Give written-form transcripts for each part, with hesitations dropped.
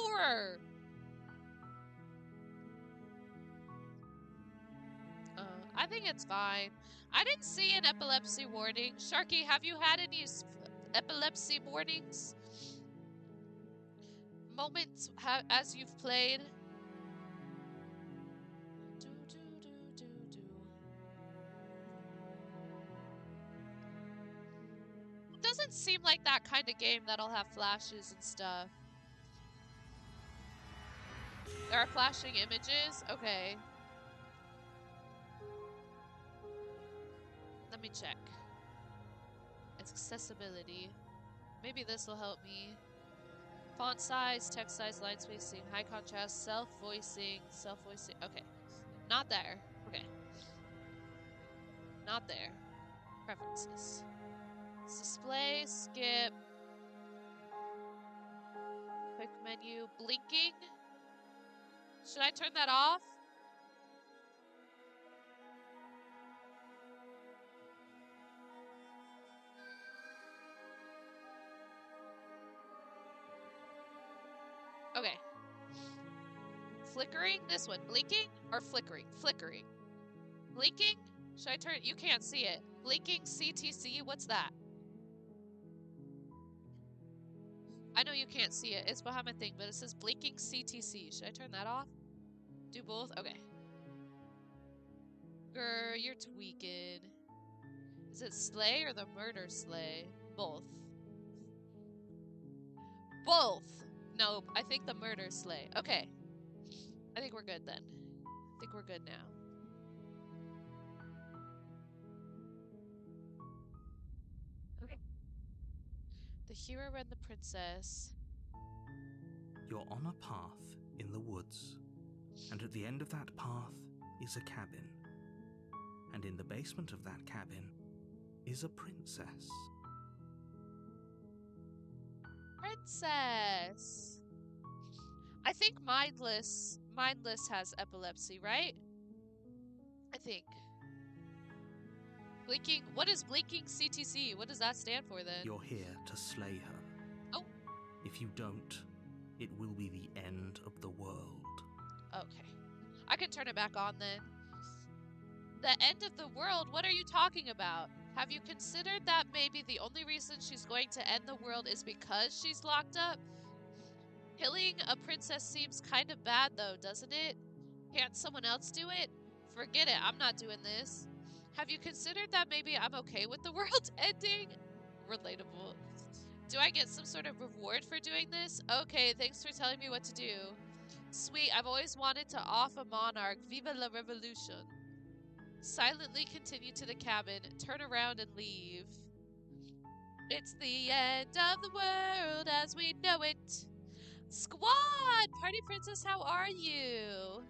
Explorer! I think it's fine. I didn't see an epilepsy warning. Sharky, have you had any epilepsy warnings? Moments as you've played? It doesn't seem like that kind of game that'll have flashes and stuff. There are flashing images? Okay. Let me check. Accessibility. Maybe this will help me. Font size, text size, line spacing, high contrast, self-voicing. Okay. Not there. Okay. Not there. Preferences. Display, skip. Quick menu, blinking. Should I turn that off? Okay. Flickering, this one. Blinking or flickering? Flickering. Blinking? Should I turn it? You can't see it. Blinking CTC, what's that? I know you can't see it. It's behind my thing, but it says blinking CTC. Should I turn that off? Do both? Okay. Grr, you're tweaking. Is it slay or the murder slay? Both. Both! Nope, I think the murder slay. Okay. I think we're good then. I think we're good now. Okay. The hero and the princess. You're on a path in the woods, and at the end of that path is a cabin. And in the basement of that cabin is a princess. Princess! I think Mindless has epilepsy, right? I think. Blinking, what is blinking CTC? What does that stand for then? You're here to slay her. Oh. If you don't, it will be the end of the world. Okay. I can turn it back on then. The end of the world? What are you talking about? Have you considered that maybe the only reason she's going to end the world is because she's locked up? Killing a princess seems kind of bad though, doesn't it? Can't someone else do it? Forget it, I'm not doing this. Have you considered that maybe I'm okay with the world ending? Relatable. Do I get some sort of reward for doing this? Okay, thanks for telling me what to do. Sweet, I've always wanted to off a monarch. Viva la revolution. Silently continue to the cabin, turn around and leave. It's the end of the world as we know it. Squad! Party Princess, how are you?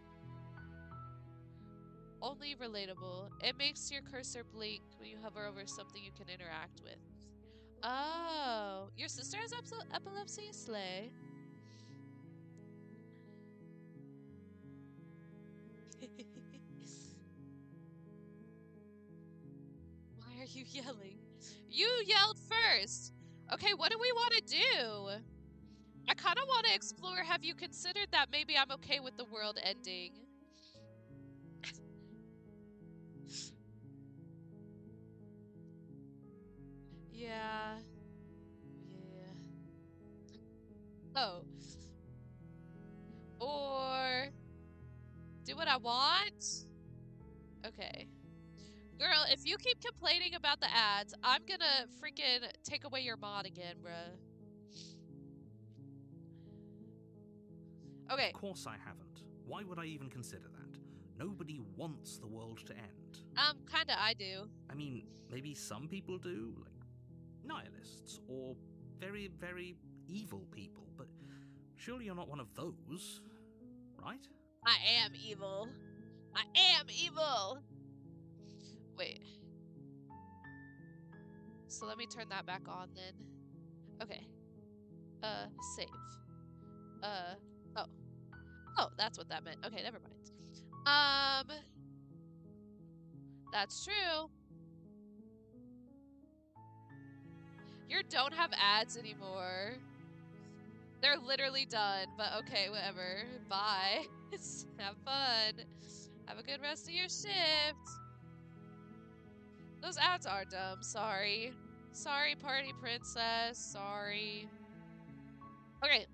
Only relatable. It makes your cursor blink when you hover over something you can interact with. Oh, your sister has epilepsy? Slay. Why are you yelling? You yelled first! Okay, what do we want to do? I kind of want to explore. Have you considered that maybe I'm okay with the world ending? Yeah. Oh. Or do what I want? Okay. Girl, if you keep complaining about the ads, I'm gonna freaking take away your mod again, bruh. Okay. Of course I haven't. Why would I even consider that? Nobody wants the world to end. Kinda I do. I mean, maybe some people do, like nihilists or very, very evil people, but surely you're not one of those, right? I am evil. I am evil! Wait. So let me turn that back on then. Okay. Save. Oh. Oh, that's what that meant. Okay, never mind. That's true. You don't have ads anymore. They're literally done, but okay, whatever. Bye. Have fun. Have a good rest of your shift. Those ads are dumb, sorry. Sorry, party princess, sorry. Okay.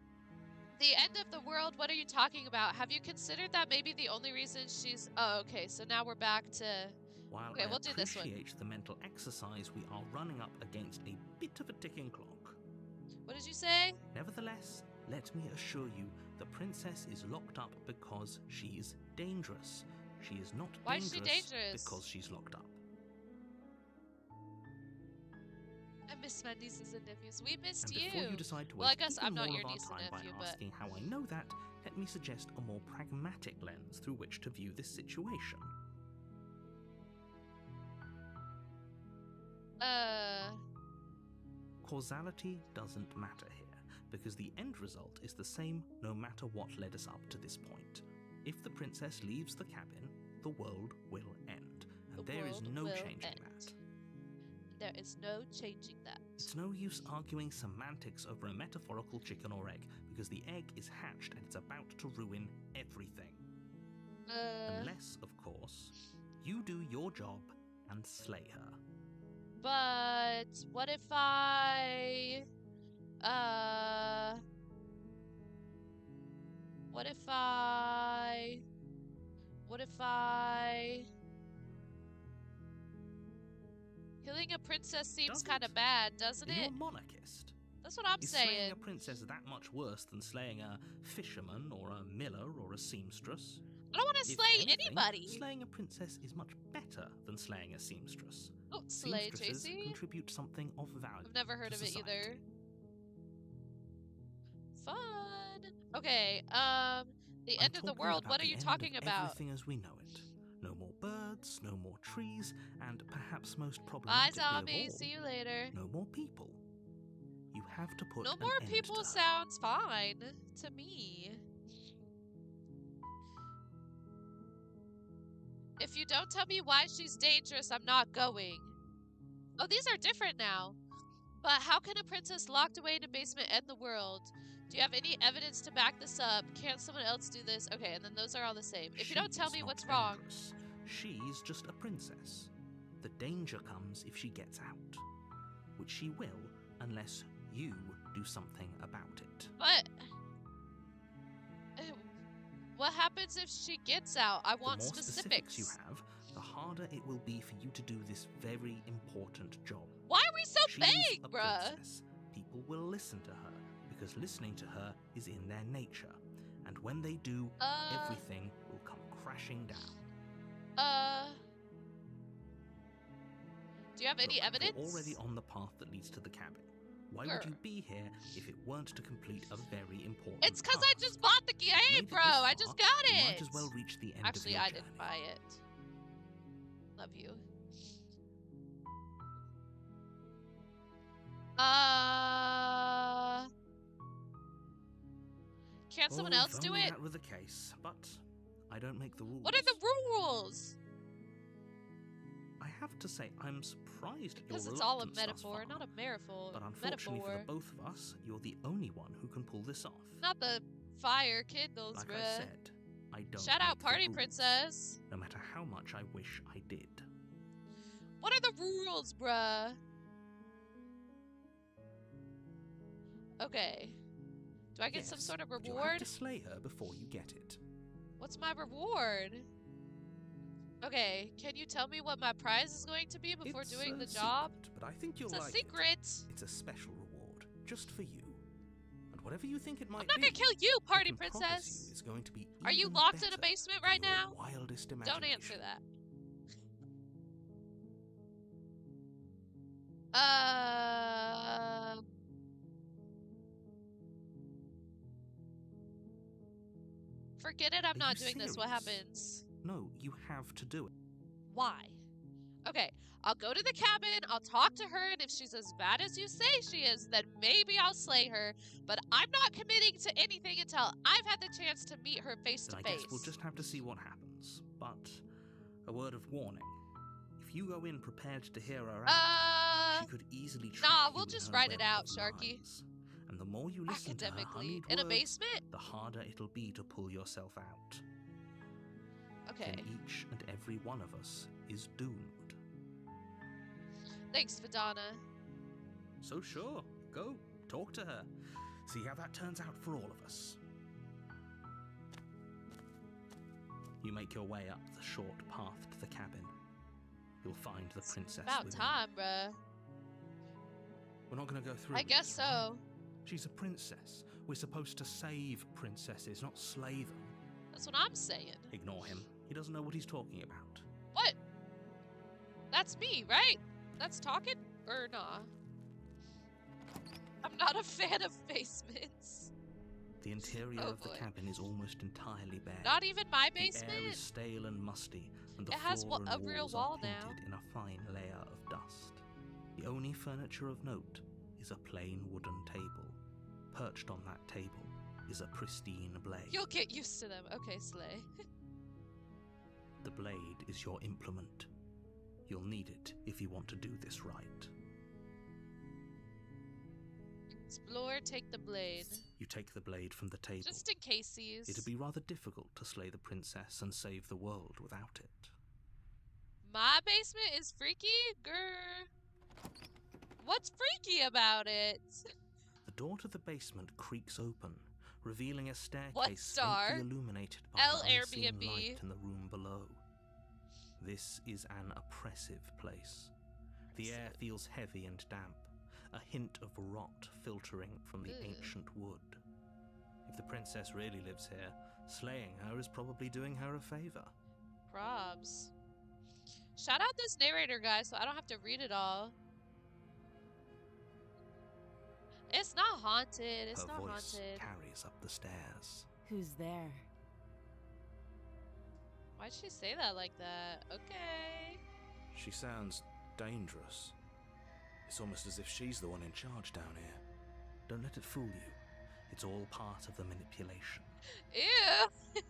The end of the world, what are you talking about? Have you considered that maybe the only reason she's... Oh, okay, so now we're back to... While Okay, I we'll do this one. appreciate the mental exercise, we are running up against a bit of a ticking clock. What did you say? Nevertheless, let me assure you, the princess is locked up because she's dangerous. She is not Why is she dangerous? because she's locked up. I miss my nieces and nephews. We missed And you. before you decide to Well, I waste guess even I'm not more your of our niece and time by nephew, but... asking how I know that, let me suggest a more pragmatic lens through which to view this situation. Causality doesn't matter here, because the end result is the same no matter what led us up to this point. If the princess leaves the cabin, the world will end, and there is no changing that. There is no changing that. It's no use arguing semantics over a metaphorical chicken or egg, because the egg is hatched and it's about to ruin everything. Unless, of course, you do your job and slay her. But what if I... What if I... Killing a princess seems kind of bad, doesn't You're it? a monarchist. That's what I'm Is saying. slaying a princess that much worse than slaying a fisherman or a miller or a seamstress? I don't want to If slay anything, anybody. Slaying a princess is much better than slaying a seamstress. Don't slay, Seamstresses JC. contribute something of value. I've never heard to of it either. society. Fun. Okay, the end of the talking world, about what are the you end talking of about? Everything as we know it. No more birds, no more trees, and perhaps most Bye, problematically zombie. of all, See you later. no more people. You have to put No an more end people to her. sounds fine to me. If you don't tell me why she's dangerous, I'm not going. Oh, these are different now. But how can a princess locked away in a basement end the world? Do you have any evidence to back this up? Can't someone else do this? Okay, and then those are all the same. If you don't tell She's me not what's wrong... dangerous. She's just a princess. The danger comes if she gets out, which she will unless you do something about it. But... What happens if she gets out? I want The more specifics. specifics you have, the harder it will be for you to do this very important job. Why are we so She's vague, a bruh? princess. People will listen to her because listening to her is in their nature. And when they do, everything will come crashing down. Do you have any Look, evidence? You're already on the path that leads to the cabin. Why would you be here if it weren't to complete a very important It's because I task? just bought the game, Made it bro. this I far, just got you it. might as well reach the end Actually, of your I journey. didn't buy it. Love you. Can't someone else if do only it? That were the case, but I don't make the rules. What are the rules? I have to say, I'm surprised at your Because it's all a reluctance thus metaphor, far. not a metaphor. But unfortunately for the both of us, you're the only one who can pull this off. Not the fire kindles, Like bruh. I said, I don't Shout out make the Party rules, Princess. no matter how much I wish I did. What are the rules, bruh? Okay. Do I get some Yes, sort of but you'll have reward? to slay her before you get it. What's my reward? Okay, can you tell me what my prize is going to be before It's doing a the job? secret, but I think you'll It's a like secret. It's a special reward, just for you. And whatever you think it might I'm not be, gonna kill you, I Party can promise Princess. you it's going to be Are you even locked in a better basement than right your now? Wildest Don't imagination. answer that. Forget it, I'm Are not you doing this. What serious? happens? No, you have to do it. Why? Okay, I'll go to the cabin, I'll talk to her, and if she's as bad as you say she is, then maybe I'll slay her. But I'm not committing to anything until I've had the chance to meet her face to Then I face. guess we'll just have to see what happens. But a word of warning. If you go in prepared to hear her out, she could easily trap nah, you we'll in just her write it web out, of Sharky. lies. And the more you listen to her Academically. honeyed In a words, basement? the harder it'll be to pull yourself out. Okay. Then each and every one of us is doomed. Thanks, Vidana. So sure, go, talk to her. See how that turns out for all of us. You make your way up the short path to the cabin. You'll find the princess About within. time, bruh. We're not going to go through I with guess this, right? so. She's a princess. We're supposed to save princesses, not slay them. That's what I'm saying. Ignore him. He doesn't know what he's talking about. What? That's me, right? That's talking? Or nah? I'm not a fan of basements. The interior Oh, of the boy. cabin is almost entirely bare. Not even my The air basement? is stale and musty, and the It has floor and a real walls wall are now. painted in a fine layer of dust. The only furniture of note is a plain wooden table. Perched on that table is a pristine blade. You'll get used to them. Okay, Slay. The blade is your implement. You'll need it if you want to do this right. Explore, take the blade. You take the blade from the table. Just in casesies. It'd be rather difficult to slay the princess and save the world without it. My basement is freaky? Grr. What's freaky about it? The door to the basement creaks open, revealing a staircase What star? faintly illuminated by L an unseen Airbnb. light in the room below. This is an oppressive place. The air feels heavy and damp, a hint of rot filtering from the Ugh. ancient wood. If the princess really lives here, slaying her is probably doing her a favor. Probs. Shout out this narrator guy so I don't have to read it all. It's not haunted. It's Her not voice haunted. carries up the stairs. Who's there? Why'd she say that like that? Okay. She sounds dangerous. It's almost as if she's the one in charge down here. Don't let it fool you. It's all part of the manipulation. Ew.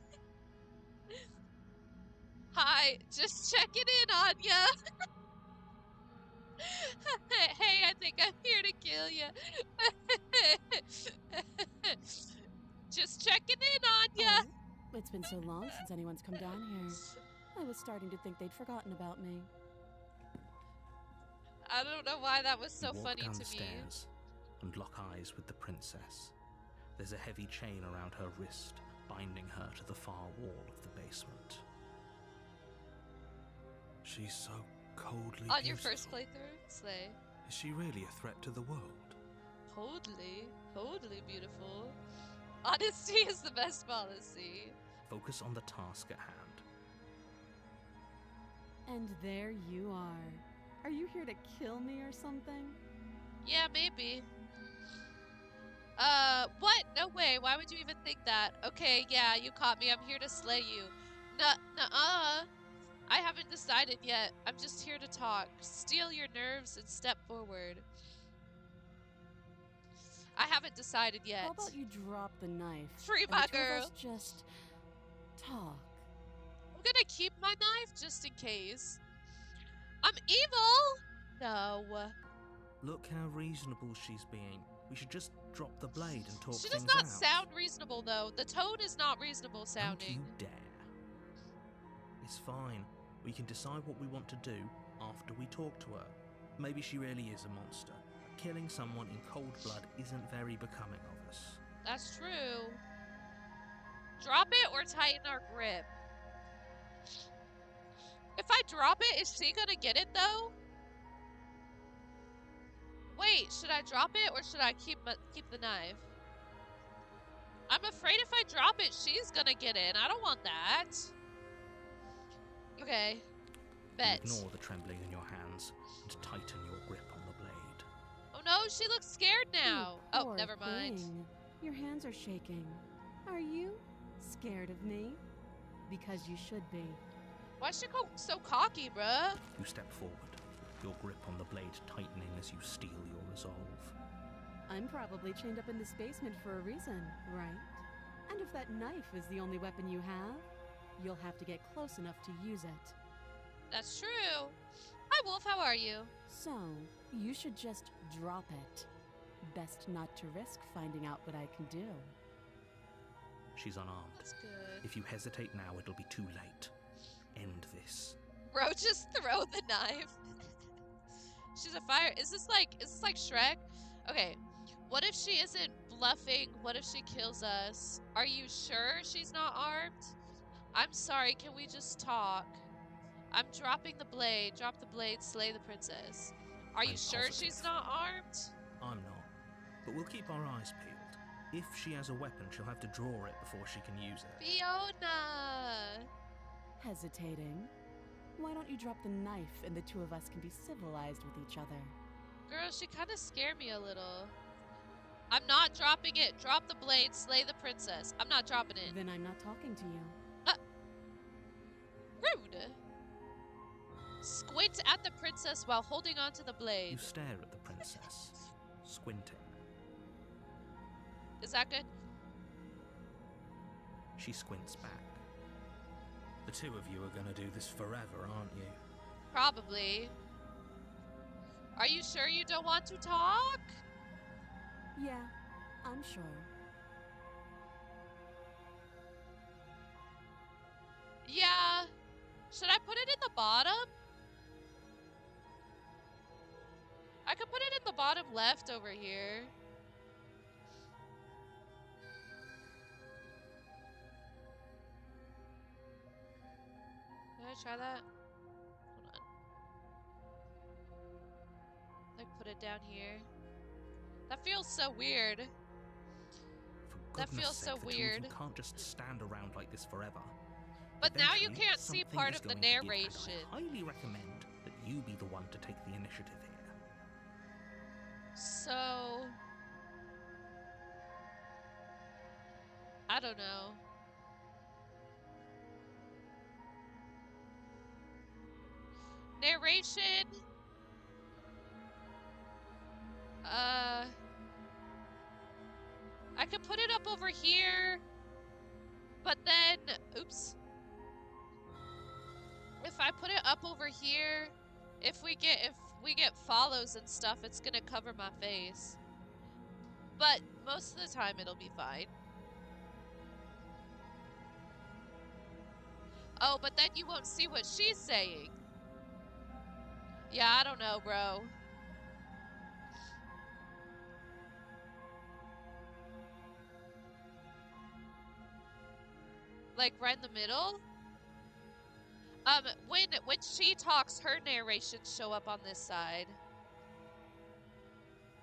Hi, just checking in on ya. Hey, I think I'm here to kill you. Just checking in on ya. Oh, it's been so long since anyone's come down here. I was starting to think they'd forgotten about me. I don't know why that was so You walk funny down to the me. stairs and lock eyes with the princess. There's a heavy chain around her wrist, binding her to the far wall of the basement. She's so coldly On your beautiful. first playthrough, Slay. Is she really a threat to the world? Totally beautiful. Honesty is the best policy. Focus on the task at hand. And there you are. Are you here to kill me or something? Yeah, maybe. What? No way. Why would you even think that? Okay, yeah, you caught me. I'm here to slay you. Nuh-uh. I haven't decided yet. I'm just here to talk. Steel your nerves and step forward. I haven't decided yet. How about you drop the knife? Free and my the two of girl. us just talk. I'm gonna keep my knife just in case. I'm evil! No. Look how reasonable she's being. We should just drop the blade and talk She things does not out. sound reasonable, though. The tone is not reasonable Don't sounding. you dare. It's fine. We can decide what we want to do after we talk to her. Maybe she really is a monster. Killing someone in cold blood isn't very becoming of us. That's true. Drop it or tighten our grip. If I drop it, is she gonna get it though? Wait, should I drop it or should I keep the knife? I'm afraid if I drop it, she's gonna get it. And I don't want that. Okay. Bet. You ignore the trembling in your hands and tighten your grip on the blade. Oh no, she looks scared now. You Oh, poor never mind. thing. Your hands are shaking. Are you scared of me? Because you should be. Why'd she go so cocky, bruh? You step forward, your grip on the blade tightening as you steel your resolve. I'm probably chained up in this basement for a reason, right? And if that knife is the only weapon you have, you'll have to get close enough to use it. That's true. Hi, Wolf. How are you? So, you should just drop it. Best not to risk finding out what I can do. She's unarmed. That's good. If you hesitate now, it'll be too late. End this. Bro, just throw the knife. She's a fire. Is this like Shrek? Okay. What if she isn't bluffing? What if she kills us? Are you sure she's not armed? I'm sorry, can we just talk? I'm dropping the blade. Drop the blade, slay the princess. Are you I'm sure positive. she's not armed? I'm not. But we'll keep our eyes peeled. If she has a weapon, she'll have to draw it before she can use it. Fiona! Hesitating? Why don't you drop the knife and the two of us can be civilized with each other? Girl, she kind of scared me a little. I'm not dropping it. Drop the blade, slay the princess. I'm not dropping it. Then I'm not talking to you. Rude! Squint at the princess while holding onto the You blade. stare at the princess, squinting. Is that good? She squints back. The two of you are gonna do this forever, aren't you? Probably. Are you sure you don't want to talk? Yeah, I'm sure. Yeah. Should I put it in the bottom? I could put it in the bottom left over here. Did I try that? Hold on. Like put it down here. That feels so weird. For That goodness feels sake, so the two of weird. you can't just stand around like this forever. But now you Eventually, can't see something part is of the going to give, and narration. I highly recommend that you be the one to take the initiative here. So I don't know. Narration. I could put it up over here, but then, oops. If I put it up over here, if we get follows and stuff, it's gonna cover my face. But most of the time, it'll be fine. Oh, but then you won't see what she's saying. Yeah, I don't know, bro. Like right in the middle? When she talks, her narrations show up on this side.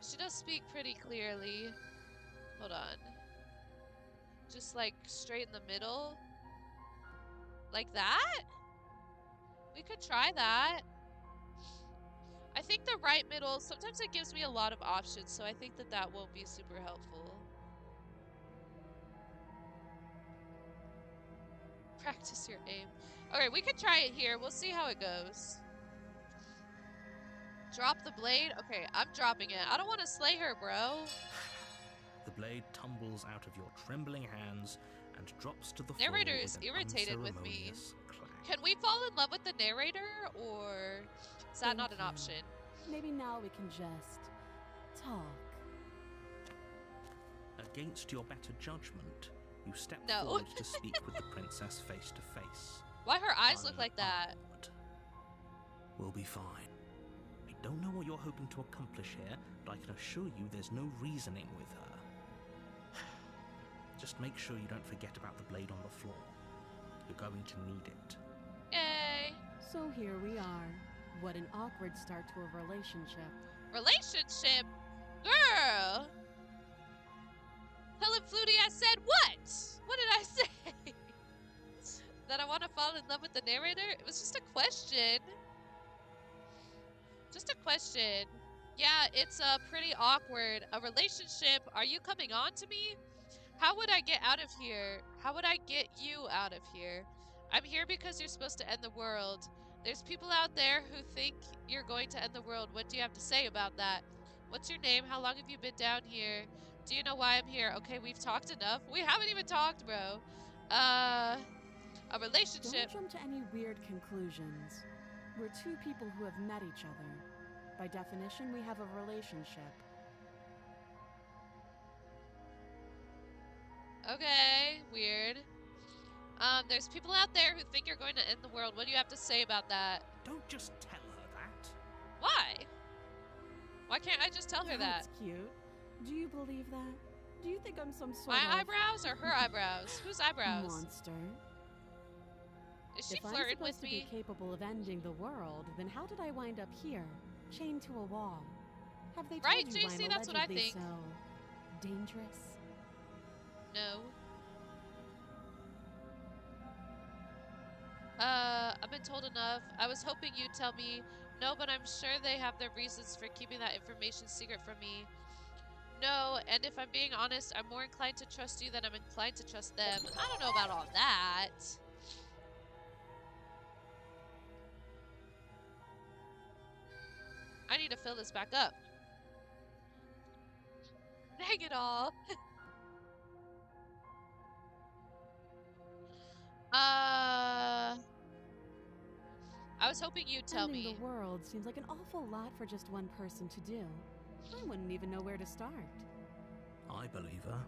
She does speak pretty clearly. Hold on. Just like straight in the middle. Like that? We could try that. I think the right middle, sometimes it gives me a lot of options, so I think that won't be super helpful. Practice your aim. Okay, we could try it here. We'll see how it goes. Drop the blade? Okay, I'm dropping it. I don't want to slay her, bro. The blade tumbles out of your trembling hands and drops to the floor. Narrator with is an irritated with me. unceremonious clack. Can we fall in love with the narrator, or is that not an Thank you. option? Maybe now we can just talk. Against your better judgment, you step No. forward to speak with the princess face to face. Why her eyes look like that? Unarmed. We'll be fine. I don't know what you're hoping to accomplish here, but I can assure you there's no reasoning with her. Just make sure you don't forget about the blade on the floor. You're going to need it. Yay! So here we are. What an awkward start to a relationship. Relationship? Girl! Helen Flutie, I said what? What did I say? That I want to fall in love with the narrator? It was just a question. Just a question. Yeah, it's pretty awkward. A relationship? Are you coming on to me? How would I get out of here? How would I get you out of here? I'm here because you're supposed to end the world. There's people out there who think you're going to end the world. What do you have to say about that? What's your name? How long have you been down here? Do you know why I'm here? Okay, we've talked enough. We haven't even talked, bro. A relationship. Don't jump to any weird conclusions. We're two people who have met each other. By definition, we have a relationship. Okay, weird. There's people out there who think you're going to end the world. What do you have to say about that? Don't just tell her that. Why? Why can't I just tell her that? That's cute. Do you believe that? Do you think I'm some sort My of eyebrows or her eyebrows? Whose eyebrows? monster? Is she If I'm flirting supposed with to me? be capable of ending the world, then how did I wind up here, chained to a wall? Have they told Right, you why JC, I'm that's what I allegedly think. so dangerous? No. I've been told enough. I was hoping you'd tell me. No, but I'm sure they have their reasons for keeping that information secret from me. No, and if I'm being honest, I'm more inclined to trust you than I'm inclined to trust them. I don't know about all that. I need to fill this back up. Dang it all. I was hoping you'd tell Ending me. the world seems like an awful lot for just one person to do. I wouldn't even know where to start. I believe her.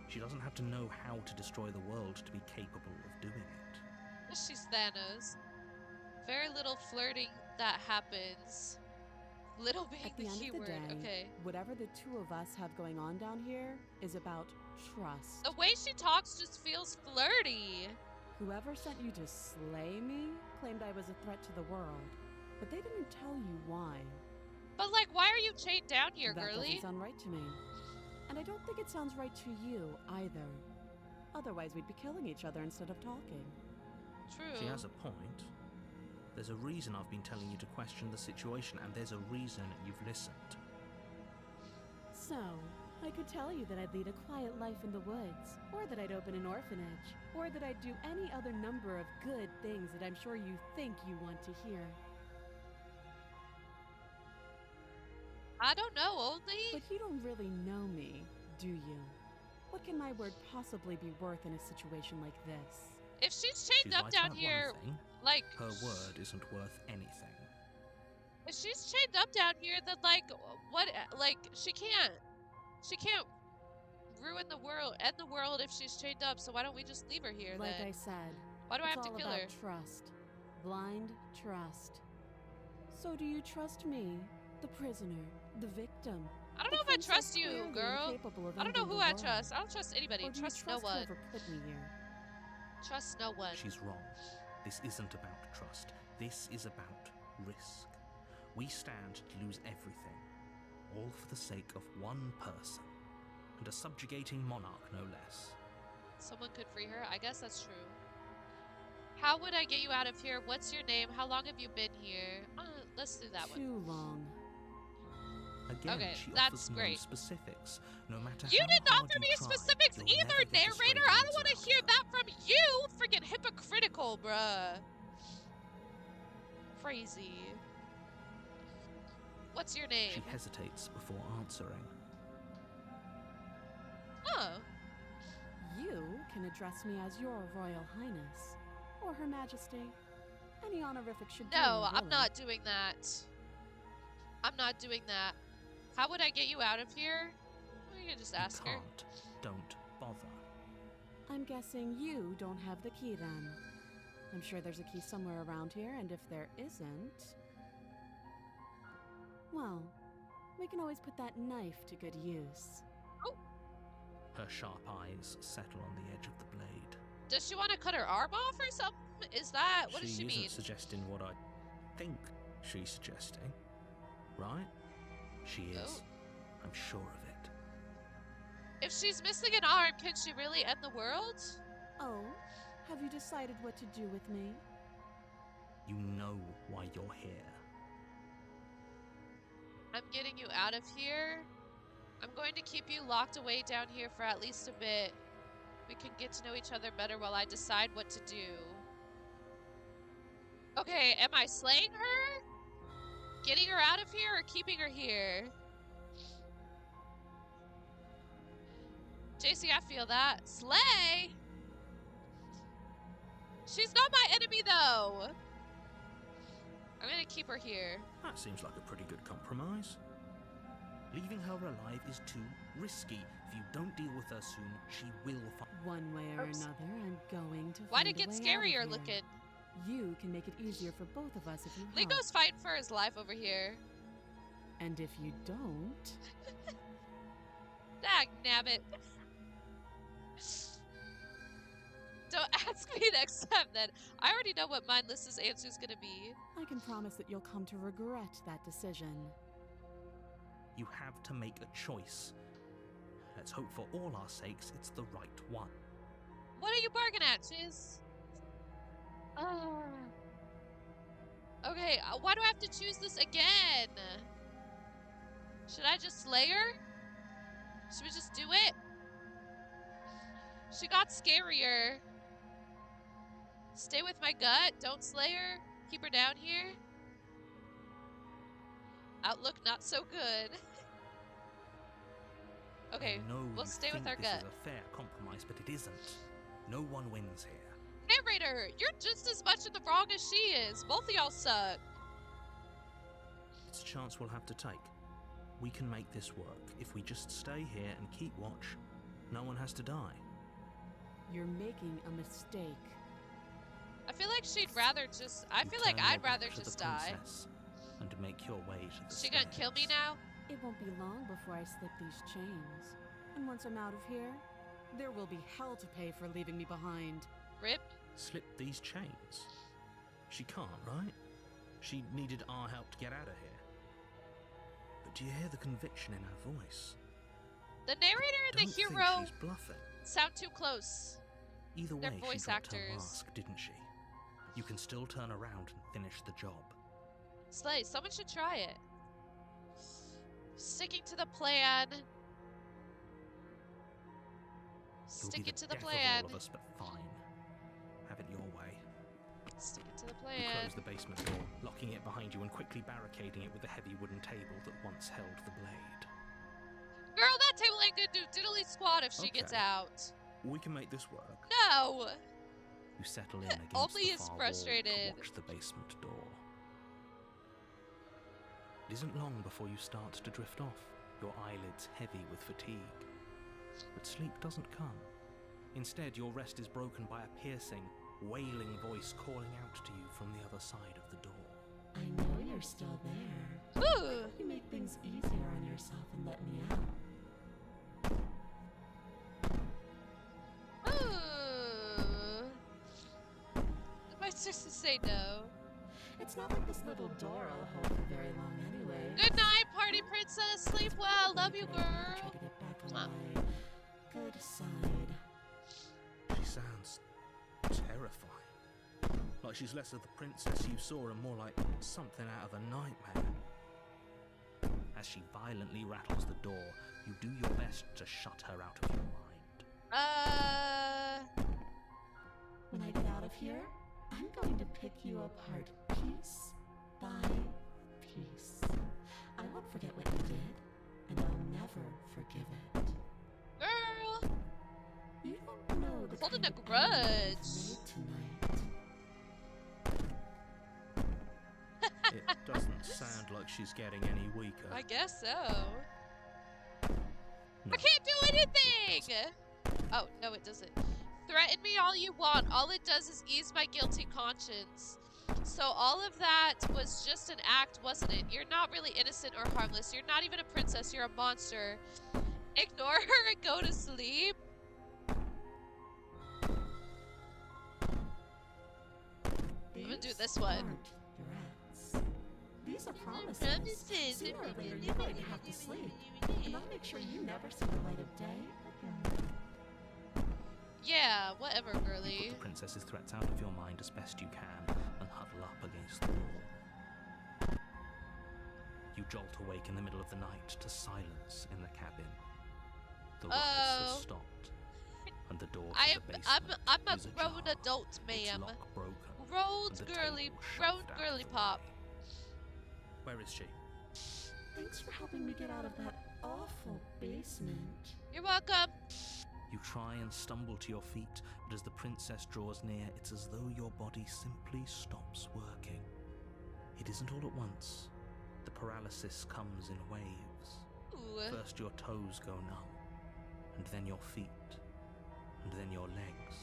She doesn't have to know how to destroy the world to be capable of doing it. She's Thanos. Very little flirting that happens. Little being At the the end key of the word. day, Okay. whatever the two of us have going on down here is about trust. The way she talks just feels flirty. Whoever sent you to slay me claimed I was a threat to the world, but they didn't tell you why. But like, why are you chained down here, That girly? doesn't sound right to me. And I don't think it sounds right to you either. Otherwise, we'd be killing each other instead of talking. True. She has a point. There's a reason I've been telling you to question the situation, and there's a reason you've listened. So, I could tell you that I'd lead a quiet life in the woods, or that I'd open an orphanage, or that I'd do any other number of good things that I'm sure you think you want to hear. I don't know, only. But you don't really know me, do you? What can my word possibly be worth in a situation like this? If she's chained She's up right down about here, one thing. like, Her word isn't worth anything. if she's chained up down here, then like, what? Like, she can't ruin the world, end the world if she's chained up. So why don't we just leave her here Like then? I said, Why do I it's have to all kill about her? trust. Blind trust. So do you trust me, the prisoner, the victim? I don't the know if I princess trust you, clearly girl. incapable of I don't know ending who the I world? trust. I don't trust anybody. Or do you Trust no one. whoever put me here? Trust no one. She's wrong. This isn't about trust. This is about risk. We stand to lose everything, all for the sake of one person, and a subjugating monarch, no less. Someone could free her. I guess that's true. How would I get you out of here? What's your name? How long have you been here? Let's do that one. Too long. Again, Okay, she that's offers great. no specifics, no matter You how didn't hard offer you me try, specifics you'll either, never get a narrator. straight I don't answer want to out hear of her. that from you. Freaking hypocritical, bruh. Crazy. What's your name? She hesitates before answering. Oh, You can address me as your Royal Highness, or Her Majesty. Any honorific should do. no, I'm really. not doing that. I'm not doing that. How would I get you out of here? Well, you can just ask You her. can't. Don't bother. I'm guessing you don't have the key then. I'm sure there's a key somewhere around here, and if there isn't... well, we can always put that knife to good use. Her sharp eyes settle on the edge of the blade. Does she want to cut her arm off or something? Is that what does she isn't mean? suggesting what I think she's suggesting, right? She is. Oh. I'm sure of it. If she's missing an arm, can she really end the world? Oh, have you decided what to do with me? You know why you're here. I'm getting you out of here. I'm going to keep you locked away down here for at least a bit. We can get to know each other better while I decide what to do. Okay, am I slaying her? Getting her out of here or keeping her here? JC, I feel that. Slay! She's not my enemy, though! I'm gonna keep her here. That seems like a pretty good compromise. Leaving her alive is too risky. If you don't deal with her soon, she will find. One way or Oops. another, I'm going to Why'd find it get a way out of scarier here. looking? You can make it easier for both of us if you help. Lingo's fighting for his life over here. And if you don't, Dag nabbit. Don't ask me next time then. I already know what Mindless's answer is gonna be. I can promise that you'll come to regret that decision. You have to make a choice. Let's hope for all our sakes it's the right one. What are you bargaining at, Chiz? Okay, why do I have to choose this again? Should I just slay her? Should we just do it? She got scarier. Stay with my gut. Don't slay her. Keep her down here. Outlook not so good. Okay, I know we'll you stay with think our this gut. is a fair compromise, but it isn't. No one wins here. Narrator, you're just as much in the wrong as she is. Both of y'all suck. It's a chance we'll have to take. We can make this work. If we just stay here and keep watch, no one has to die. You're making a mistake. I feel like she'd rather just. I You feel like turn I'd your back rather to the just die. princess and make your way to the She gonna kill me stairs. now? It won't be long before I slip these chains. And once I'm out of here, there will be hell to pay for leaving me behind. Rip. Slip these chains? She can't, right? She needed our help to get out of here. But do you hear the conviction in her voice? The narrator and the Don't think hero she's bluffing. sound too close. Either They're way, voice she dropped her actors. mask, didn't she? You can still turn around and finish the job. Slay, someone should try it. Sticking to the plan. You'll be Sticking the to the death plan. of all of us, but fine. Have it your way. Sticking to the You plan. close the basement door, locking it behind you and quickly barricading it with the heavy wooden table that once held the blade. Girl, that table ain't gonna do diddly squat if she gets Okay. out. We can make this work. No! You settle in against Only the is far wall frustrated. to watch the basement door. It isn't long before you start to drift off, your eyelids heavy with fatigue. But sleep doesn't come. Instead, your rest is broken by a piercing, wailing voice calling out to you from the other side of the door. I know you're still there. Ooh! You make things easier on yourself and let me out. Ooh. Am I supposed to say no? It's not like this little door will hold for very long anyway. Good night, party princess. Sleep well. Love you, Try girl. to get back Mwah. on my good side. She sounds terrifying. Like she's less of the princess you saw and more like something out of a nightmare. As she violently rattles the door, you do your best to shut her out of your mind. When I get out of here, I'm going to pick you apart piece by piece. I won't forget what you did, and I'll never forgive it. Girl. You don't know the Holding kind a of grudge. enemy I've made tonight. It doesn't sound like she's getting any weaker. I guess so. No, I can't do anything! Oh, no, it doesn't. Threaten me all you want. All it does is ease my guilty conscience. So all of that was just an act, wasn't it? You're not really innocent or harmless. You're not even a princess. You're a monster. Ignore her and go to sleep? I'm gonna do this one. Aren't threats. These are promises. Sooner or later, you're going to have to sleep. And I'll make sure you never see the light of day again. Yeah, whatever, you girly. put the princess's threats out of your mind as best you can and huddle up against the wall. You jolt awake in the middle of the night to silence in the cabin. The ruckus Oh. has stopped, and the door to I'm the basement a is grown ajar, adult, its ma'am. lock broken, Grown and the girly, table grown shoved out girly of the pop. way. Where is she? Thanks for helping me get out of that awful basement. You're welcome. You try and stumble to your feet, but as the princess draws near, it's as though your body simply stops working. It isn't all at once. The paralysis comes in waves. Ooh, First your toes go numb, and then your feet, and then your legs.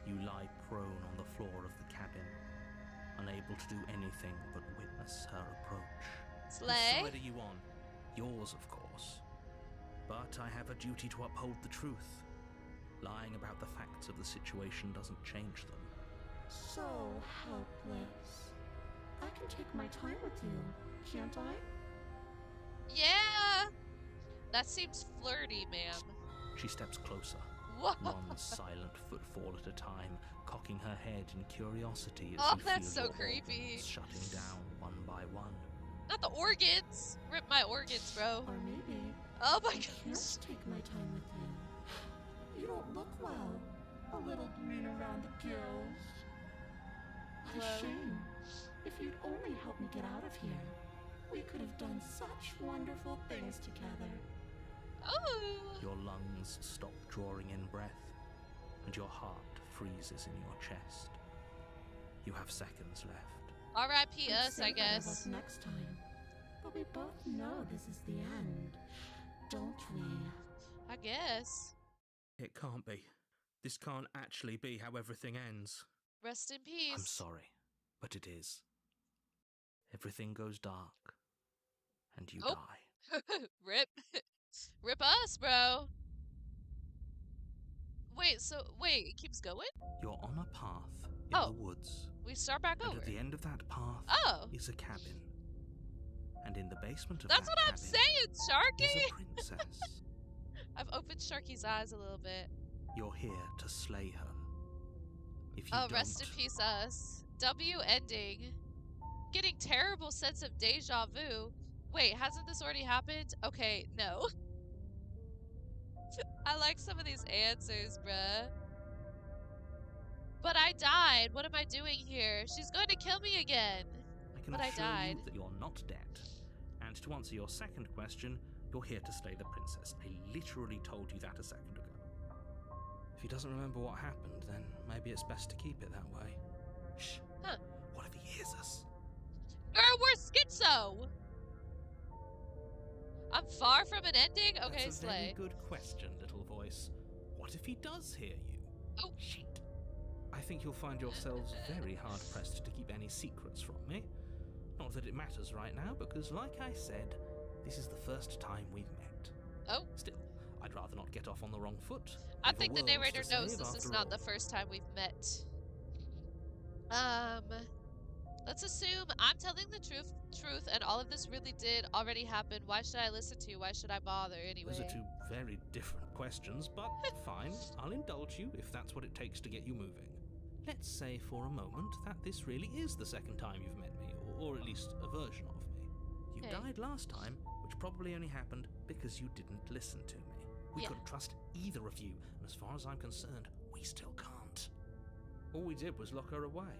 You lie prone on the floor of the cabin, unable to do anything but witness her approach. Slay. Whose side are you on? Yours, of course. But I have a duty to uphold the truth. Lying about the facts of the situation doesn't change them. So helpless. I can take my time with you, can't I? Yeah. That seems flirty, ma'am. She steps closer, Whoa. one silent footfall at a time, cocking her head in curiosity as Oh, you that's feel so your creepy. organs shutting down one by one. Not the organs. Rip my organs, bro. Or maybe Oh my I can't gosh. take my time with you. You don't look well. A little green around the gills. What a Well. shame. If you'd only help me get out of here, we could have done such wonderful things together. Oh. Your lungs stop drawing in breath, and your heart freezes in your chest. You have seconds left. R.I.P. I'd us, say I that of us guess. next time. But we both know this is the end, don't we? I guess. It can't be. This can't actually be how everything ends. Rest in peace. I'm sorry, but it is. Everything goes dark, and you Oh. die. Rip. Rip us, bro. Wait, it keeps going? You're on a path in Oh. the woods, We start back and over. at the end of that path Oh. is a cabin. And in the basement of That's that what I'm cabin saying, is Sharky! a princess. I've opened Sharky's eyes a little bit. You're here to slay her. If you Oh, don't, rest in peace, us. W ending. Getting terrible sense of deja vu. Wait, hasn't this already happened? Okay, no. I like some of these answers, bruh. But I died. What am I doing here? She's going to kill me again. I can but I assure died. you that you're not dead. And to answer your second question, you're here to slay the princess. I literally told you that a second ago. If he doesn't remember what happened, then maybe it's best to keep it that way. Shh. Huh. What if he hears us? Girl, we're schizo! I'm far from an ending? Okay, That's a very slay. good question, little voice. What if he does hear you? Oh. Shit. I think you'll find yourselves very hard-pressed to keep any secrets from me. Not that it matters right now, because like I said, this is the first time we've met. Oh. Still, I'd rather not get off on the wrong foot. I We've a think the world to narrator knows save this is after not all. the first time we've met. Let's assume I'm telling the truth, and all of this really did already happen. Why should I listen to you? Why should I bother anyway? Those are two very different questions, but fine. I'll indulge you if that's what it takes to get you moving. Let's say for a moment that this really is the second time you've met me, or at least a version of me. You Okay. died last time, which probably only happened because you didn't listen to me. We Yeah. couldn't trust either of you, and as far as I'm concerned, we still can't. All we did was lock her away.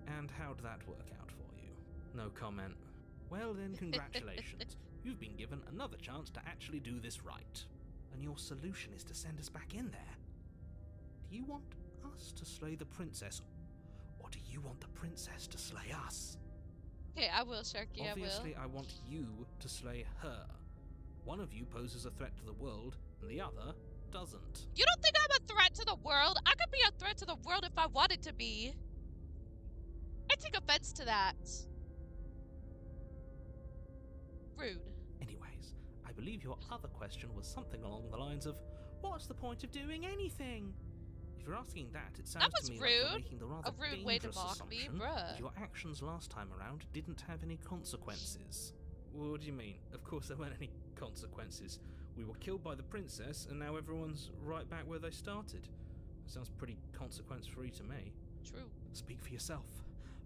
And how'd that work out for you? No comment. Well then, congratulations. You've been given another chance to actually do this right. And your solution is to send us back in there. Do you want us to slay the princess, or do you want the princess to slay us? Okay, I will, Sharky, Obviously, I will. I want you to slay her. One of you poses a threat to the world, and the other doesn't. You don't think I'm a threat to the world? I could be a threat to the world if I wanted to be. I take offense to that. Rude. Anyways, I believe your other question was something along the lines of, what's the point of doing anything? If you're asking that, it sounds was to me like you're rude. making the rather A rude way to dangerous mock me, assumption bruh. that your actions last time around didn't have any consequences. What do you mean? Of course there weren't any consequences. We were killed by the princess, and now everyone's right back where they started. That sounds pretty consequence-free to me. True. Speak for yourself.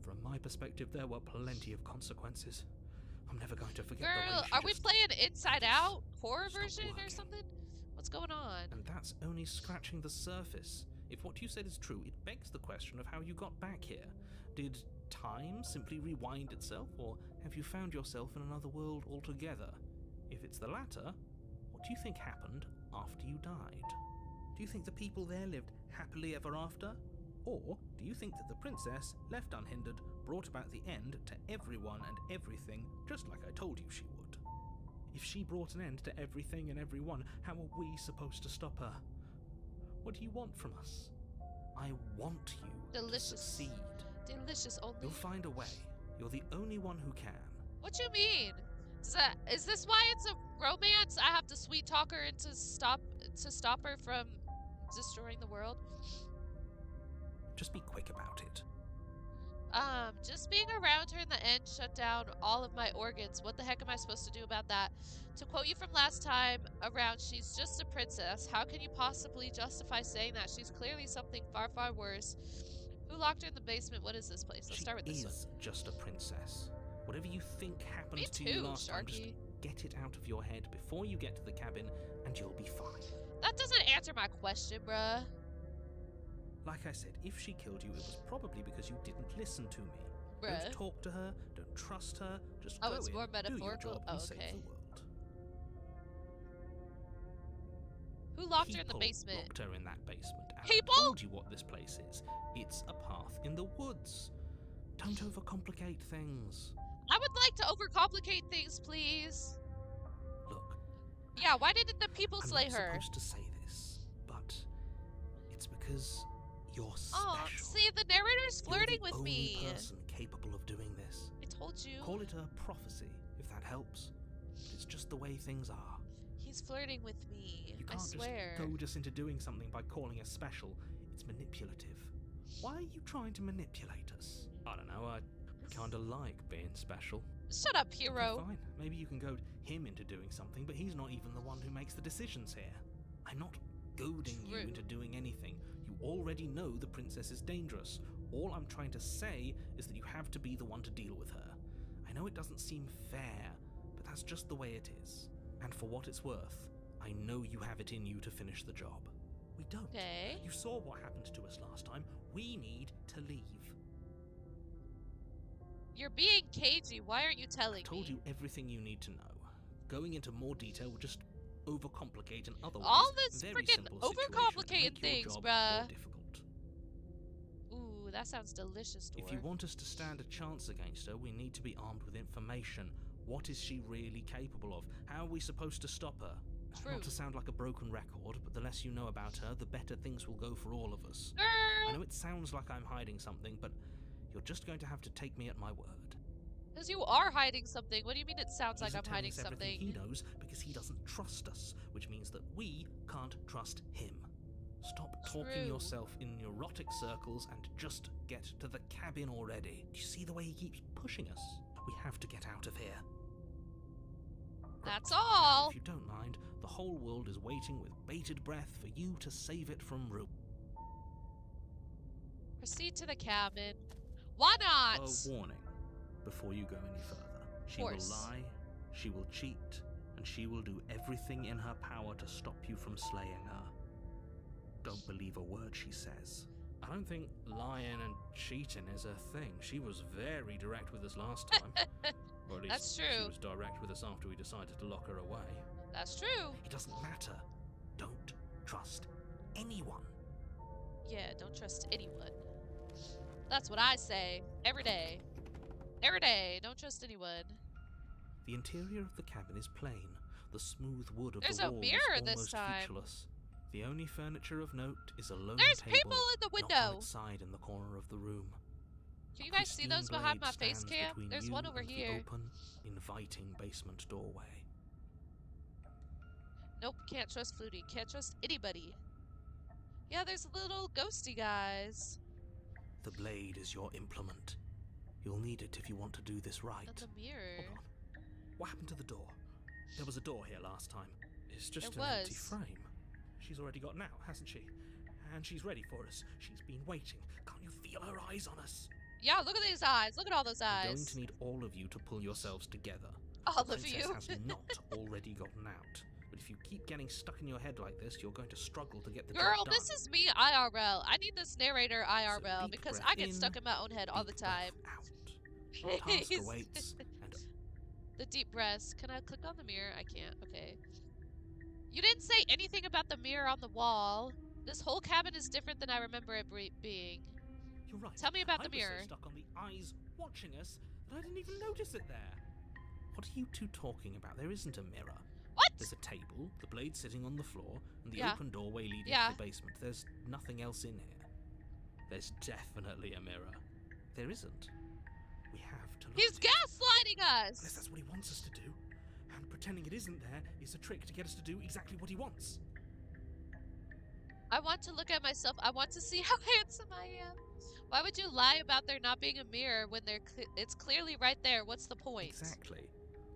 From my perspective, there were plenty of consequences. I'm never going to forget the way Girl, she are we just- playing Inside Out horror Stop version or working. something? What's going on? And that's only scratching the surface. If what you said is true, it begs the question of how you got back here. Did time simply rewind itself, or have you found yourself in another world altogether? If it's the latter, what do you think happened after you died? Do you think the people there lived happily ever after? Or do you think that the princess, left unhindered, brought about the end to everyone and everything, just like I told you she would? If she brought an end to everything and everyone, how are we supposed to stop her? What do you want from us? I want you Delicious. to succeed. Delicious only. You'll find a way. You're the only one who can. What you mean? Is this why it's a romance? I have to sweet talk her into stop her from destroying the world? Just be quick about it. Just being around her in the end shut down all of my organs. What the heck am I supposed to do about that? To quote you from last time around, she's just a princess. How can you possibly justify saying that? She's clearly something far, far worse. Who locked her in the basement? What is this place? Let's start with this one. She is just a princess. Whatever you think happened to you last time, just get it out of your head before you get to the cabin, and you'll be fine. That doesn't answer my question, bruh. Like I said, if she killed you, it was probably because you didn't listen to me. Bruh. Don't talk to her, don't trust her, just Oh, go it's in, more do your metaphorical? job, Oh, and okay. save the world. Who locked her in the People basement? locked her in that basement. And People? I told you what this place is. It's a path in the woods. Don't overcomplicate things. I would like to overcomplicate things, please. Look, Yeah, why didn't the people I'm slay not her? supposed to say this, but it's because you're special. Oh, see, the narrator's flirting You're the with me. only person capable of doing this. I told you. Call it a prophecy, if that helps. But it's just the way things are. He's flirting with me. You I can't swear. just goad us into doing something by calling us special. It's manipulative. Why are you trying to manipulate us? I don't know, I kinda like being special. Shut up, Okay, hero. fine. Maybe you can goad him into doing something, but he's not even the one who makes the decisions here. I'm not goading you True. into doing anything. You already know the princess is dangerous. All I'm trying to say is that you have to be the one to deal with her. I know it doesn't seem fair, but that's just the way it is. And for what it's worth, I know you have it in you to finish the job. We don't. Okay. You saw what happened to us last time. We need to leave. You're being cagey. Why aren't you telling I told me? you everything you need to know. Going into more detail will just overcomplicate an otherwise All this very freaking simple situation and overcomplicated make your things, job bruh. more difficult. Ooh, that sounds delicious, If Dwarf. you want us to stand a chance against her, we need to be armed with information. What is she really capable of? How are we supposed to stop her? True. Not to sound like a broken record, but the less you know about her, the better things will go for all of us. I know it sounds like I'm hiding something, but you're just going to have to take me at my word. Because you are hiding something. What do you mean it sounds like He's I'm telling hiding us everything he something? knows because he doesn't trust us, which means that we can't trust him. Stop talking True. yourself in neurotic circles and just get to the cabin already. Do you see the way he keeps pushing us? We have to get out of here. That's Right. all. If you don't mind, the whole world is waiting with bated breath for you to save it from ruin. Proceed to the cabin. Why not? A warning before you go any further. She will Course. lie, she will cheat, and she will do everything in her power to stop you from slaying her. Don't believe a word she says. I don't think lying and cheating is a thing. She was very direct with us last time. Or at least That's she true. was direct with us after we decided to lock her away. That's true. It doesn't matter. Don't trust anyone. Yeah, don't trust anyone. That's what I say. Every day. Every day. Don't trust anyone. The interior of the cabin is plain. The smooth wood of There's the a walls mirror this almost time. featureless. The only furniture of note is a lone There's table people in the knocked window. on its side in the corner of the room. Can you A guys see pristine those behind my blade face stands cam? between There's you one over and the here. open, inviting basement doorway. Nope, can't trust Flutie. Can't trust anybody. Yeah, there's little ghosty guys. The blade is your implement. You'll need it if you want to do this right. And the mirror. Hold on. What happened to the door? There was a door here last time. It's just There an empty was. frame. She's already got out, hasn't she? And she's ready for us. She's been waiting. Can't you feel her eyes on us? Yeah, look at these eyes. Look at all those I'm going eyes. to need all of you to pull yourselves together. All The of princess you. has not already gotten out. But if you keep getting stuck in your head like this, you're going to struggle to get the Girl, job done. this is me IRL. I need this narrator So IRL deep because breath I get in, stuck in my own head all the deep breath time. out. Task Please. awaits, and The deep breaths. Can I click on the mirror? I can't. Okay. You didn't say anything about the mirror on the wall. This whole cabin is different than I remember it being. you're right. Tell me about I the was mirror. so stuck on the eyes watching us that I didn't even notice it there. What are you two talking about? There isn't a mirror. What? There's a table, the blade sitting on the floor, and the Yeah. open doorway leading Yeah. to the basement. There's nothing else in here. There's definitely a mirror. There isn't. We have to look He's at it. gaslighting Unless us! that's what he wants us to do. And pretending it isn't there is a trick to get us to do exactly what he wants. I want to look at myself. I want to see how handsome I am. Why would you lie about there not being a mirror when it's clearly right there? What's the point? Exactly.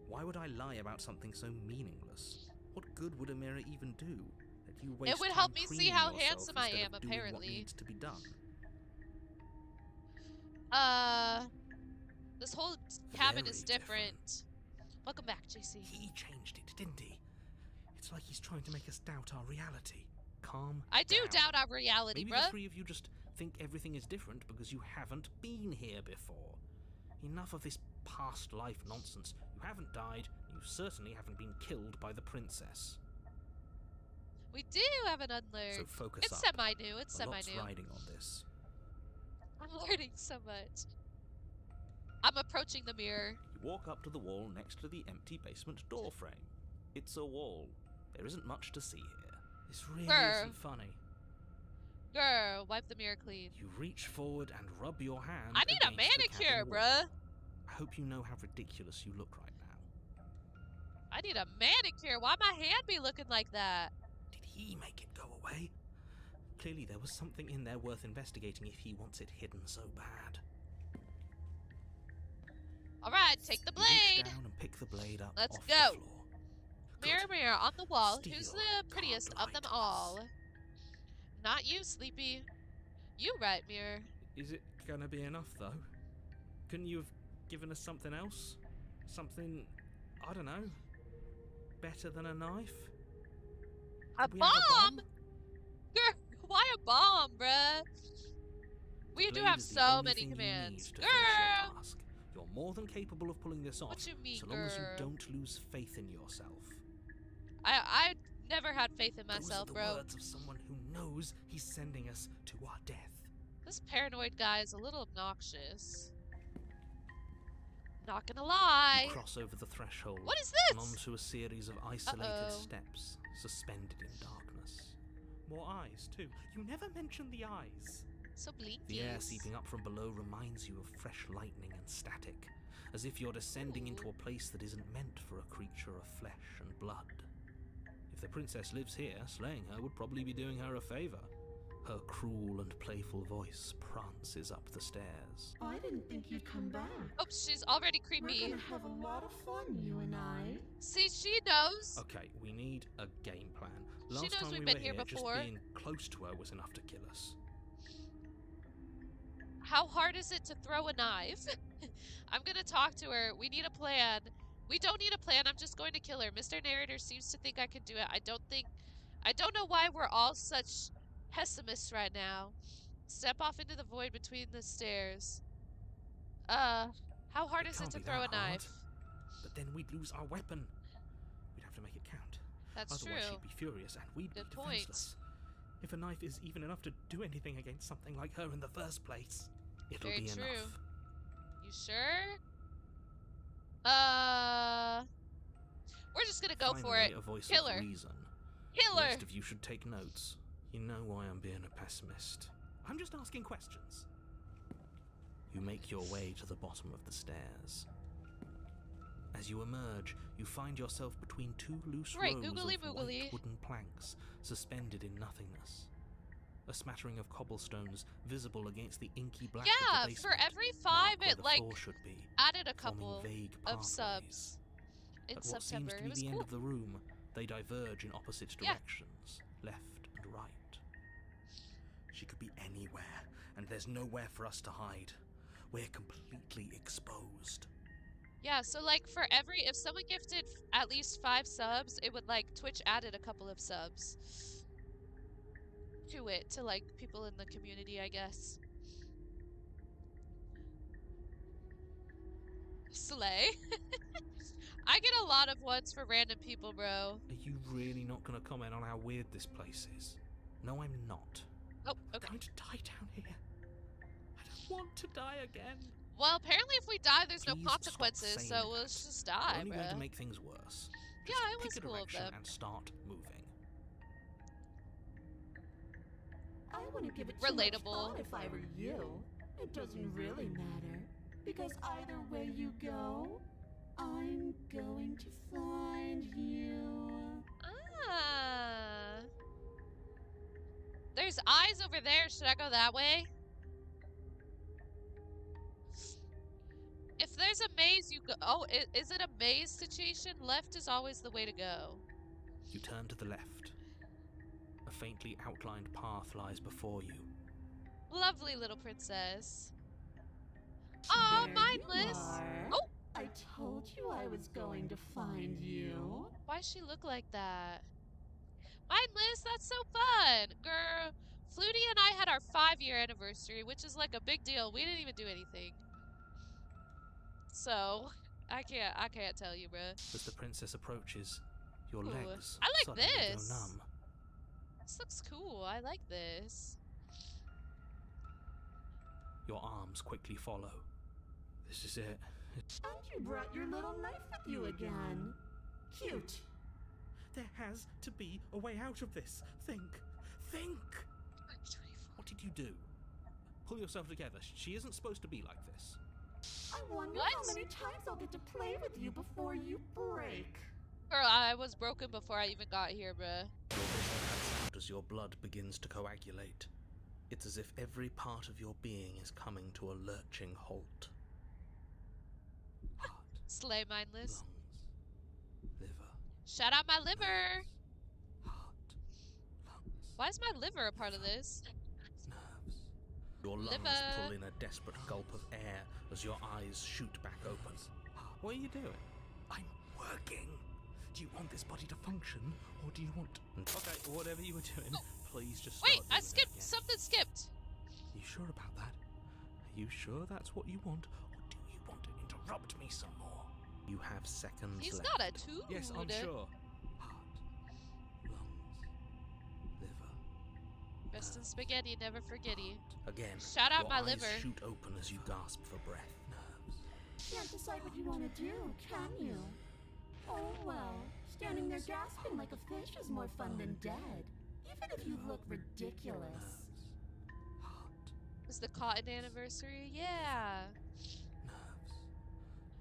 Why would I lie about something so meaningless? What good would a mirror even do? That you waste would time help me see preening how yourself handsome I instead am, of doing what apparently. needs to be done. This whole cabin is Very different. Welcome back, JC. He changed it, didn't he? It's like he's trying to make us doubt our reality. Calm I do down. doubt our reality, Maybe bruh. the three of you just think everything is different because you haven't been here before. Enough of this past life nonsense. You haven't died, you certainly haven't been killed by the princess. We do have an unlearned. So focus It's up. semi-new. It's A lot's semi-new. riding on this. I'm learning so much. I'm approaching the mirror. You walk up to the wall next to the empty basement door frame. It's a wall. There isn't much to see here. This really Grr. isn't funny. Girl, wipe the mirror clean. You reach forward and rub your hand. I need a against the manicure, cabin wall. bruh. I hope you know how ridiculous you look right now. I need a manicure. Why my hand be looking like that? Did he make it go away? Clearly there was something in there worth investigating if he wants it hidden so bad. Alright, take the You reach blade. down and pick the blade up Let's off go. the floor. Good. Mirror, mirror on the wall. Steal Who's the can't prettiest of them lie to all? us. Not you, Sleepy. You right, mirror. Is it gonna be enough though? Couldn't you have given us something else? Something, I don't know, better than a knife? A Could we have bomb? Girl, why a bomb, bruh? We The do blade have is the so only many thing you commands. need to finish your Girl! task. You're more than capable of pulling this off, What you mean, so long as you girl? don't lose faith in yourself. I never had faith in myself, Those are the bro. words of someone who knows he's sending us to our death. This paranoid guy is a little obnoxious. Not gonna lie. You cross over the threshold What is and this? onto a series of isolated Uh-oh. steps, suspended in darkness. More eyes, too. You never mention the eyes. So blinky. The air seeping up from below reminds you of fresh lightning and static, as if you're descending into a place that isn't meant for a creature of flesh and blood. If the princess lives here, slaying her would probably be doing her a favor. Her cruel and playful voice prances up the stairs. I didn't think you'd come back. Oh, she's already We're creepy. gonna have a lot of fun, you and I. See, she knows. Okay, we need a game plan. She Last knows time we've we been were here here, before. just being close to her was enough to kill us. How hard is it to throw a knife? I'm gonna talk to her. We need a plan. We don't need a plan. I'm just going to kill her. Mr. Narrator seems to think I can do it. I don't know why we're all such pessimists right now. Step off into the void between the stairs. How hard is it can't to be throw a that hard. knife? But then we'd lose our weapon. We'd have to make it count. That's Otherwise true. she'd be furious and we'd Good be point. defenseless. If a knife is even enough to do anything against something like her in the first place, it'll Very be true. enough. You sure? We're just gonna go for Finally, it. a voice Kill of her. reason. Kill The her. rest of you should take notes. You know why I'm being a pessimist. I'm just asking questions. You make your way to the bottom of the stairs. As you emerge, you find yourself between two loose Right, rows googly of moogly. white wooden planks suspended in nothingness. A smattering of cobblestones visible against the inky black Yeah, of the for basement. every mark 5 where it the like floor should be, added a forming couple vague of pathways. subs in At what September. seems to It be was the cool. end of the room, they diverge in opposite Yeah. directions, left and right. She could be anywhere, and there's nowhere for us to hide. We're completely exposed. Yeah, so like for every if someone gifted at least 5 subs, it would like Twitch added a couple of subs to it to like people in the community, I guess. Slay. I get a lot of ones for random people, bro. Are you really not going to comment on how weird this place is? No, I'm not. Oh, I'm okay. going to die down here. I don't want to die again. Well, apparently if we die, there's no Please stop consequences, saying so we'll that. just You're die, only going to bruh. make things worse. Yeah, Just it was pick a cool of direction them. and start moving. I wouldn't give it too much Relatable. thought if I were you. It doesn't really matter. Because either way you go, I'm going to find you. Ah. There's eyes over there. Should I go that way? If there's a maze, you go. Oh, is it a maze situation? Left is always the way to go. You turn to the left. A faintly outlined path lies before you. Lovely little princess. Oh, There mindless. you are. Oh, I told you I was going to find you. why's she look like that? Mindless, that's so fun. Girl, Flutie and I had our 5-year anniversary, which is like a big deal. We didn't even do anything. So, I can't tell you, bruh. As the princess approaches, your Ooh, legs I like suddenly this. go numb. This looks cool. I like this. Your arms quickly follow. This is it. And you brought your little knife with you again. Cute. There has to be a way out of this. Think. What did you do? Pull yourself together. She isn't supposed to be like this. I wonder What? how many times I'll get to play with you before you break. Girl, I was broken before I even got here, bruh. Your vision cuts out as your blood begins to coagulate. It's as if every part of your being is coming to a lurching halt. Heart, Slay mindless. lungs, liver, Shout out my liver. heart, lungs, Why is my liver a part of this? nerves. Your lungs Liver. pull in a desperate gulp of air as your eyes shoot back open. What are you doing? I'm working. Do you want this body to function, or do you want... Okay, whatever you were doing, please just start Wait, I doing it skipped. again. Something skipped. You sure about that? Are you sure that's what you want, or do you want to interrupt me some more? You have seconds He's left. got a toot. Yes, I'm sure. Heart, lungs, liver. Rest in spaghetti, never forgetty. Again, Shout out your my eyes liver. shoot open as you gasp for breath. Nerves. Can't decide what you want to do, can you? Oh well, standing there gasping like a fish is more fun than dead. Even if you look ridiculous. Heart, Is the cotton anniversary? Yeah. nerves,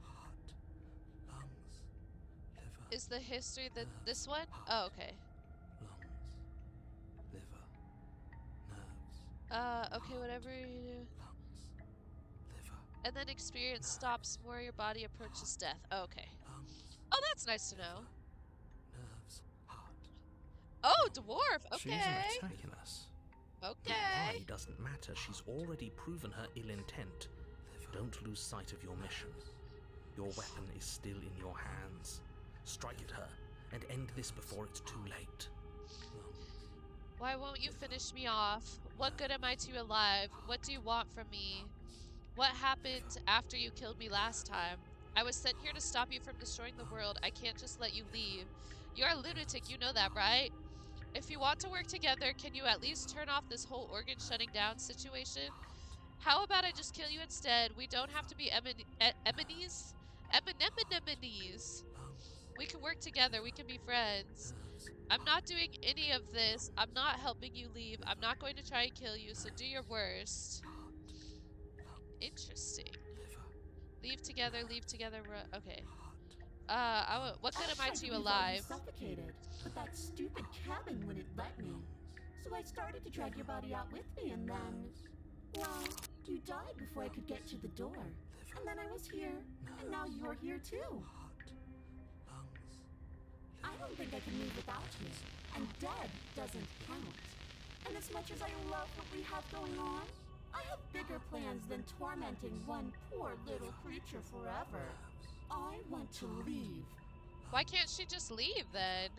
heart, lungs, liver, Is the history this one? Oh, okay. lungs, liver, nerves, Okay, whatever you do. lungs, liver, And then experience stops where your body approaches death. Oh, okay. lungs, Oh, that's nice to know. nerves, heart. Oh, dwarf. She's Okay. attacking us. Okay. Why doesn't matter. She's already proven her ill intent. Don't lose sight of your mission. Your weapon is still in your hands. Strike at her and end this before it's too late. Why won't you finish me off? What good am I to you alive? What do you want from me? What happened after you killed me last time? I was sent here to stop you from destroying the world. I can't just let you leave. You're a lunatic, you know that, right? If you want to work together, can you at least turn off this whole organ shutting down situation? How about I just kill you instead? We don't have to be enemies. We can work together. We can be friends. I'm not doing any of this. I'm not helping you leave. I'm not going to try and kill you, so do your worst. Interesting. Leave together, okay. What good am I to you alive? Suffocated, but that stupid cabin wouldn't let me. So I started to drag your body out with me, and then, well, you died before I could get to the door. And then I was here, and now you're here too. I don't think I can leave without you, and dead doesn't count. And as much as I love what we have going on, I have bigger plans than tormenting one poor little creature forever. I want to leave. Why can't she just leave then?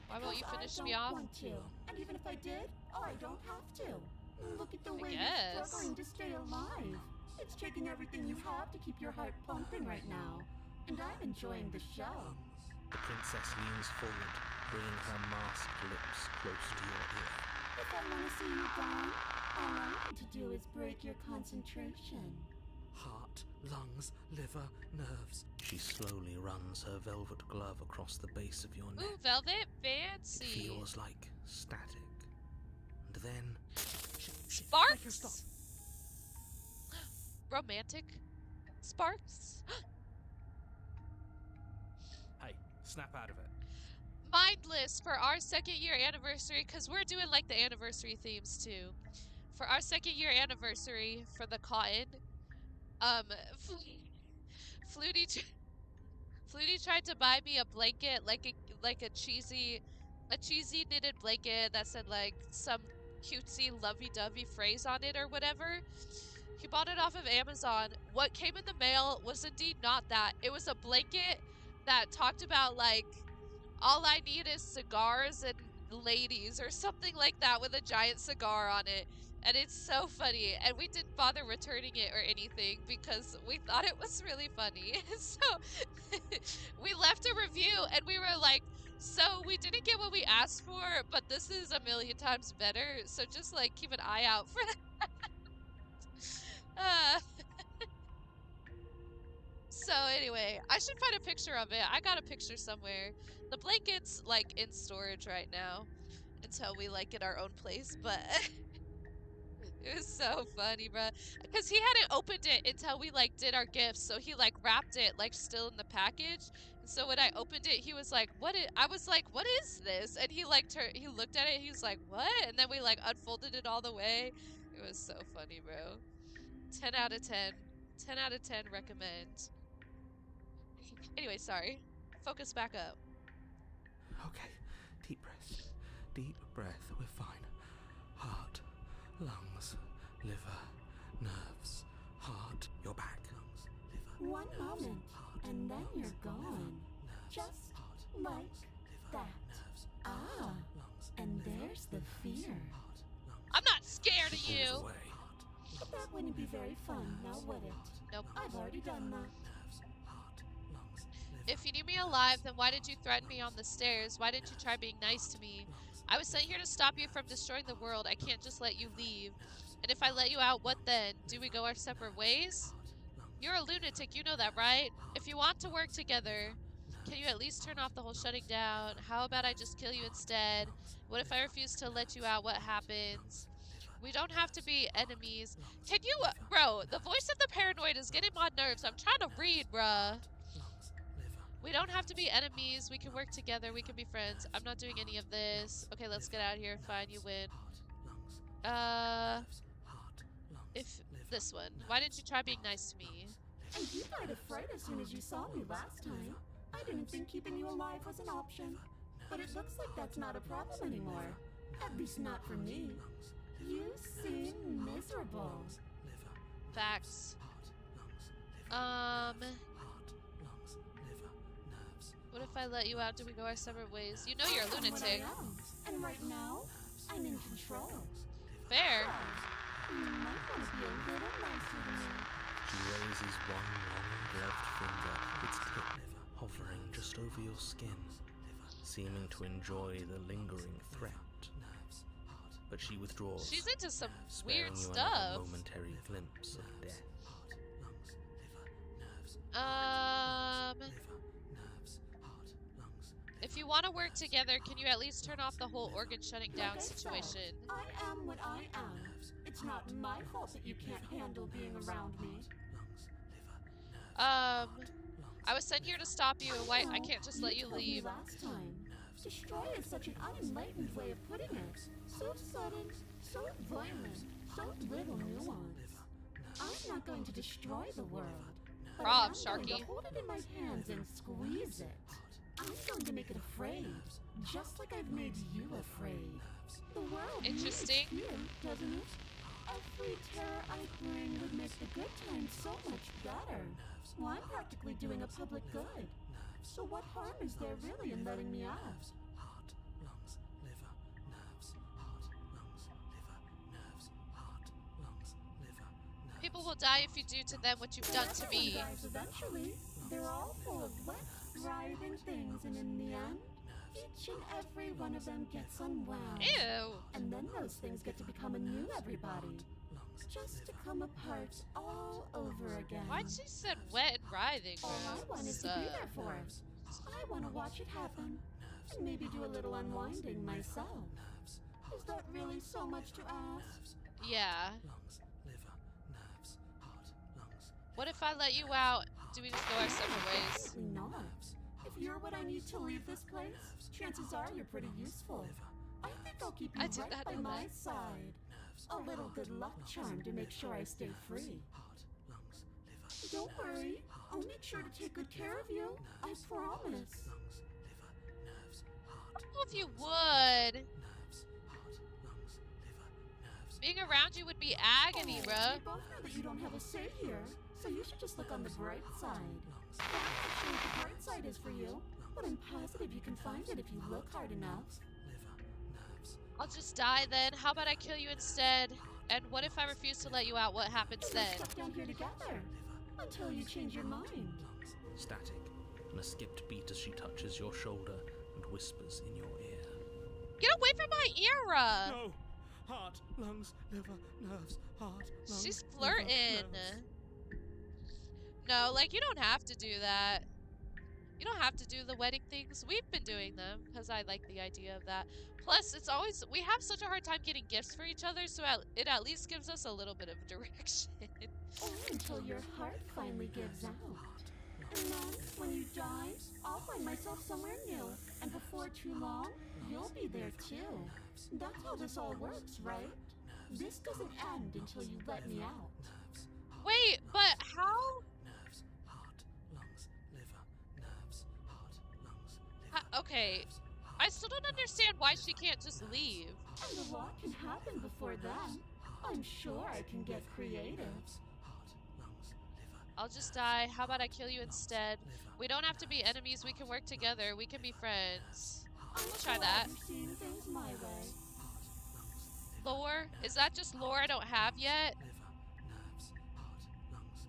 Why won't you finish me off? I don't want to. And even if I did, I don't have to. Look at the way guess. you're struggling to stay alive. It's taking everything you have to keep your heart pumping right now. And I'm enjoying the show. The princess leans forward, bringing her masked lips close to your ear. If I want to see you gone, all I need to do is break your concentration. heart, lungs, liver, nerves. She slowly runs her velvet glove across the base of your neck. Ooh, velvet, It fancy. feels like static. And then... Sparks? Romantic sparks? Hey, snap out of it. Mindless for our 2nd year anniversary, because we're doing like the anniversary themes too. For our 2nd year anniversary for the cotton, Flutie tried to buy me a blanket, like a cheesy knitted blanket that said like some cutesy lovey-dovey phrase on it or whatever. He bought it off of Amazon. What came in the mail was indeed not that. It was a blanket that talked about like, all I need is cigars and ladies or something like that with a giant cigar on it. And it's so funny. And we didn't bother returning it or anything because we thought it was really funny. So we left a review and we were like, so we didn't get what we asked for, but this is a million times better. So just like keep an eye out for that. So anyway, I should find a picture of it. I got a picture somewhere. The blanket's like in storage right now until we like get our own place, but it was so funny, bruh. Because he hadn't opened it until we like did our gifts, so he like wrapped it like still in the package. And so when I opened it, he was like, I was like, "What is this?" And he like he looked at it, he was like, "What?" And then we like unfolded it all the way. It was so funny, bro. 10 out of 10. 10 out of 10 recommend. Anyway, sorry. Focus back up. Okay, deep breath. Deep breath, we're fine. Heart, lungs, liver, nerves, heart, you're back. Lungs, liver, One moment, heart, and then you're lungs, gone. nerves, Just heart, like liver, that. nerves, Ah, lungs, and liver, there's the fear. heart, lungs, I'm not scared of falls you. away. But that wouldn't be very fun, now would it? Nope. I've already done that. Nerves, heart, lungs, liver, If you knew me alive, then why did you threaten me on the stairs? Why didn't you try being nice to me? lungs, I was sent here to stop you from destroying the world. I can't just let you leave. And if I let you out, what then? Do we go our separate ways? You're a lunatic, you know that, right? If you want to work together, can you at least turn off the whole shutting down? How about I just kill you instead? What if I refuse to let you out? What happens? We don't have to be enemies. Can you, bro, the voice of the paranoid is getting on nerves. I'm trying to read, bruh. lungs, liver, We don't have to be enemies. We can work together. We can be friends. I'm not doing any of this. Okay, let's get out of here. Fine, you win. heart, lungs, heart, lungs, If liver, this one. Why didn't you try being nice to me? And you died of fright as soon as you saw me last time. I didn't think keeping you alive was an option. But it looks like that's not a problem anymore. At least not for me. You seem miserable. liver, Facts. heart, lungs, liver, heart, lungs, liver, nerves, What if I let you out? Do we go our separate ways? You know you're a I am what lunatic. I am. And right now, I'm in control. Fair. You might want to be a little nicer to me. She raises one long gloved finger, its tip hovering just over your skin, seeming to enjoy the lingering threat. But she withdraws, She's into some sparing weird you another stuff. momentary glimpse of death. If you want to work together, can you at least turn off the whole organ shutting down Like I said, situation? I am what I am. It's not my fault that you can't handle being around me. I was sent here to stop you. Why I can't just let you told me leave? last time. Destroy is such an unenlightened way of putting it. So sudden, so violent, so little nuance. I'm not going to destroy the world. But I Rob, am going Sharky. to hold it in my hands and squeeze it. I'm going to make it afraid, just like I've made you afraid. The world Interesting. needs fear, doesn't it? Every terror I bring would make the good times so much better. Well, I'm practically doing a public good. So what harm is there really in letting me out? Heart, lungs, liver, nerves, heart, lungs, liver, nerves, heart, lungs, liver, nerves. People will die if you do to them what you've done to Everyone me. dies eventually. They're all full of wet, writhing things, and in the end, each and every one of them gets unwound. Ew. And then those things get to become a new everybody. just to come apart all over again. Why'd she said wet and writhing, bro? All I want is to be there for it. I want to watch it happen, and maybe do a little unwinding myself. Is that really so much to ask? Yeah. Lungs, liver, nerves, heart, lungs. What if I let you out? Do we just go our separate ways? Definitely not. If you're what I need to leave this place, chances are you're pretty useful. I think I'll keep you I did right not by know my that. side. A little good luck charm to make sure I stay free. Heart, lungs, liver, Don't worry, I'll make sure to take good care of you. I promise. lungs, liver, nerves, heart, Oh, if you would. nerves, heart, lungs, liver, nerves. Being around you would be agony, We bruh. both know that you don't have a say here, so you should just look on the bright side. I'm not sure what the bright side is for you, but I'm positive you can find it if you look hard enough. Liver, nerves, I'll just die then. How about I kill you instead? And what if I refuse to let you out? What happens We're then? stuck down here together until you change your mind. lungs. Static, and a skipped beat as she touches your shoulder and whispers in your ear. Get away from my era! No! Heart, lungs, liver, nerves, heart, lungs. She's liver, flirting. nerves. No, like, you don't have to do that. You don't have to do the wedding things. We've been doing them because I like the idea of that. Plus, it's always, we have such a hard time getting gifts for each other, so it at least gives us a little bit of direction. Or until your heart finally gives out. And then, when you die, I'll find myself somewhere new. And before too long, you'll be there too. That's how this all works, right? This doesn't end until you let me out. Wait, but how? Nerves, heart, lungs, liver, nerves, heart, lungs, liver, Okay, nerves, heart, I still don't understand why she can't just leave. And a lot can happen before then. I'm sure I can get creative. heart, lungs, liver, I'll just die. How about I kill you instead? liver. We don't have to be enemies. We can work together. We can be friends. I'm We'll try glad that. you're seeing things my way. Lore? Is that just lore I don't have yet? Liver, nerves, heart, lungs,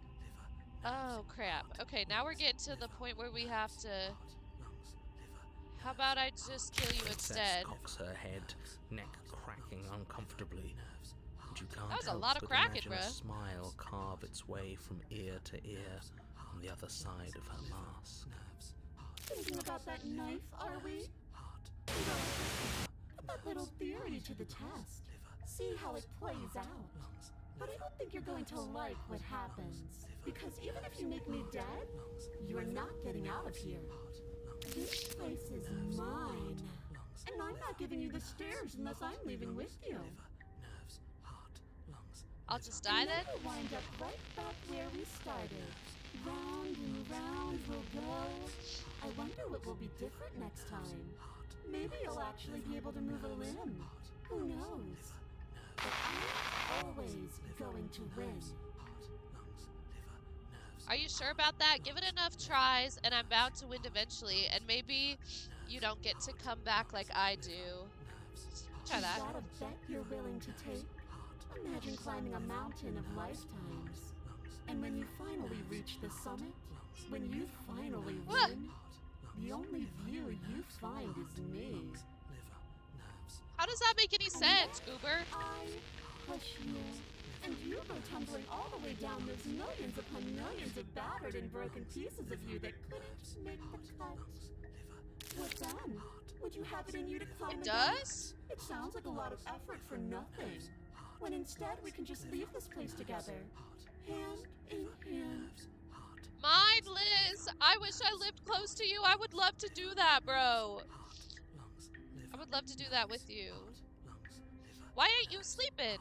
liver, Oh, crap. Okay, now we're getting to the point where we have to... lungs, liver. How about I just kill you Princess instead? cocks her head, neck cracking uncomfortably. And you can't That was a help lot of but cracking, imagine a bruh. smile carve its way from ear to ear on the other side of her mask. Thinking about that knife, are we? Put that little theory to the test. See how it plays out. But I don't think you're going to like what happens. Because even if you make me dead, you're not getting out of here. This place is mine. And I'm not giving you the stairs unless I'm leaving with you. I'll just die And then? we'll wind up right back where we started. Round and round we'll go. I wonder what will be different next time. Maybe you'll actually be able to move a limb. Who knows? But I'm always going to win. Are you sure about that? Give it enough tries, and I'm bound to win eventually. And maybe you don't get to come back like I do. Try Is that. that a bet you're willing to take? Imagine climbing a mountain of lifetimes. And when you finally reach the summit, when you finally What? win, the only view you find is me. How does that make any sense, Goober? I push you, and you go tumbling all the way down those millions upon millions of battered and broken pieces of you that couldn't make the cut. What then? Would you have it in you to climb It again? does? It sounds like a lot of effort for nothing. When instead we can just leave this place together, hand in hand. Mine, Liz! I wish I lived close to you. I would love to do that, bro. I would love to do that with you. Why ain't you sleeping?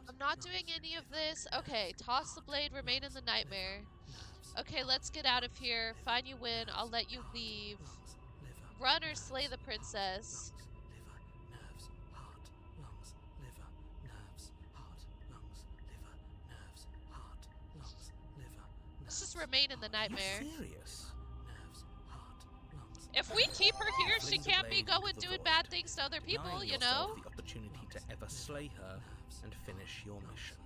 I'm not doing any of this. Okay, toss the blade, remain in the nightmare. Okay, let's get out of here. Fine, you win. I'll let you leave. Run or slay the princess. Let's just remain in the nightmare. Serious? If we keep her here, she Fling the can't be blade into going the doing void, bad things to other people, denying you yourself know? the opportunity to ever slay her and finish your mission.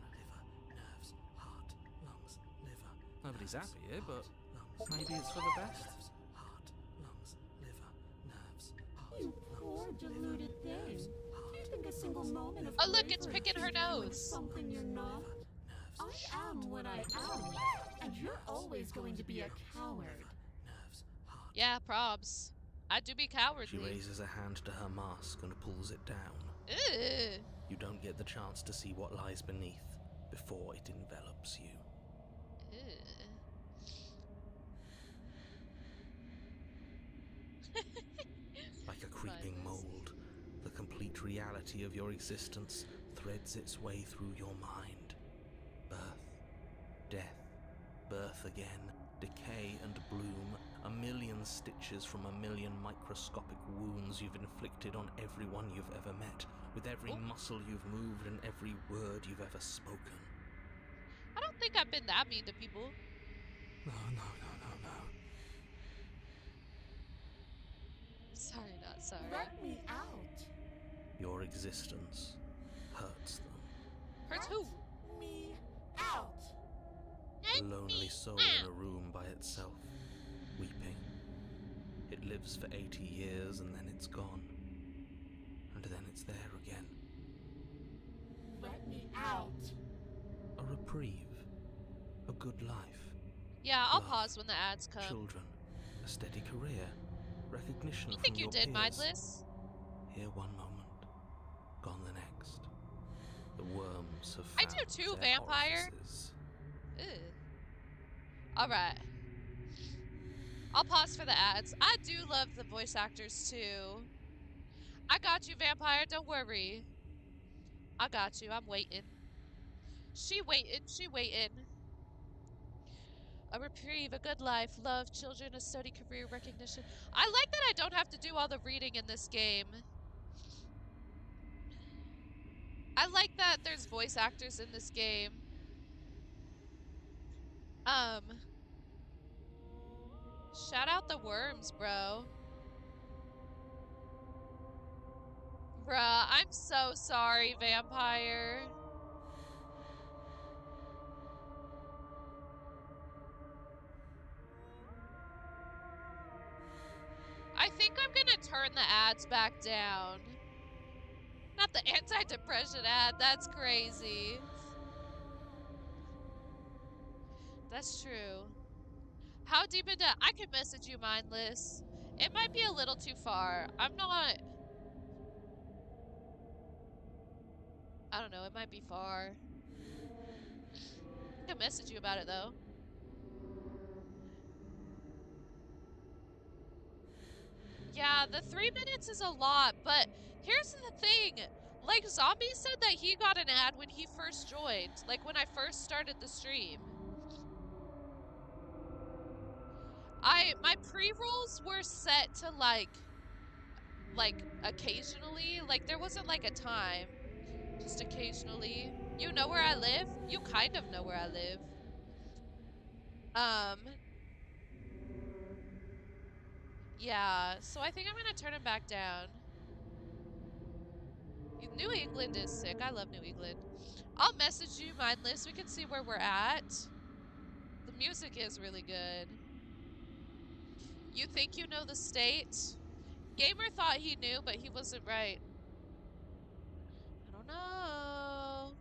Nobody's happy here, but maybe it's for the best. You poor deluded thing. Do you think a single moment of Oh, look, it's bravery picking her doing nose. something you're not. I am what I am, and you're always going to be a coward. Nerves, heart. Yeah, probs. I do be She cowardly. raises a hand to her mask and pulls it down. Ugh. You don't get the chance to see what lies beneath before it envelops you. Like a creeping Mindless. mold, the complete reality of your existence threads its way through your mind. Birth, death, birth again, decay and bloom, a million stitches from a million microscopic wounds you've inflicted on everyone you've ever met, with every muscle you've moved and every word you've ever spoken. I don't think I've been that mean to people. No. Sorry, not sorry. Let me out. Your existence hurts them. Hurts who? Let me out. A lonely soul in a room by itself, weeping. It lives for 80 years and then it's gone. And then it's there again. Let me out. A reprieve. A good life. Yeah, I'll Love, pause when the ads come. Children. A steady career. Recognition You from think you your did, peers. Mindless? Here one moment, gone the next. The worms have I found do too, their vampire. orifices. Alright. I'll pause for the ads. I do love the voice actors too. I got you, vampire. Don't worry. I got you. I'm waiting. She waiting. A reprieve, a good life, love, children, a steady career, recognition. I like that I don't have to do all the reading in this game. I like that there's voice actors in this game. Shout out the worms, bro. Bruh, I'm so sorry, vampire. I think I'm gonna turn the ads back down. Not the anti-depression ad, that's crazy. That's true. How deep into... I can message you, Mindless. It might be a little too far. I'm not... I don't know, it might be far. I can message you about it, though. Yeah, the 3 minutes is a lot, but here's the thing. Like, Zombie said that he got an ad when he first joined. Like, when I first started the stream. My pre-rolls were set to, like, occasionally. Like, there wasn't, like, a time. Just occasionally. You know where I live? You kind of know where I live. Yeah, so I think I'm gonna turn him back down. New England is sick. I love New England. I'll message you, Mindless. We can see where we're at. The music is really good. You think you know the state? Gamer thought he knew, but he wasn't right. I don't know.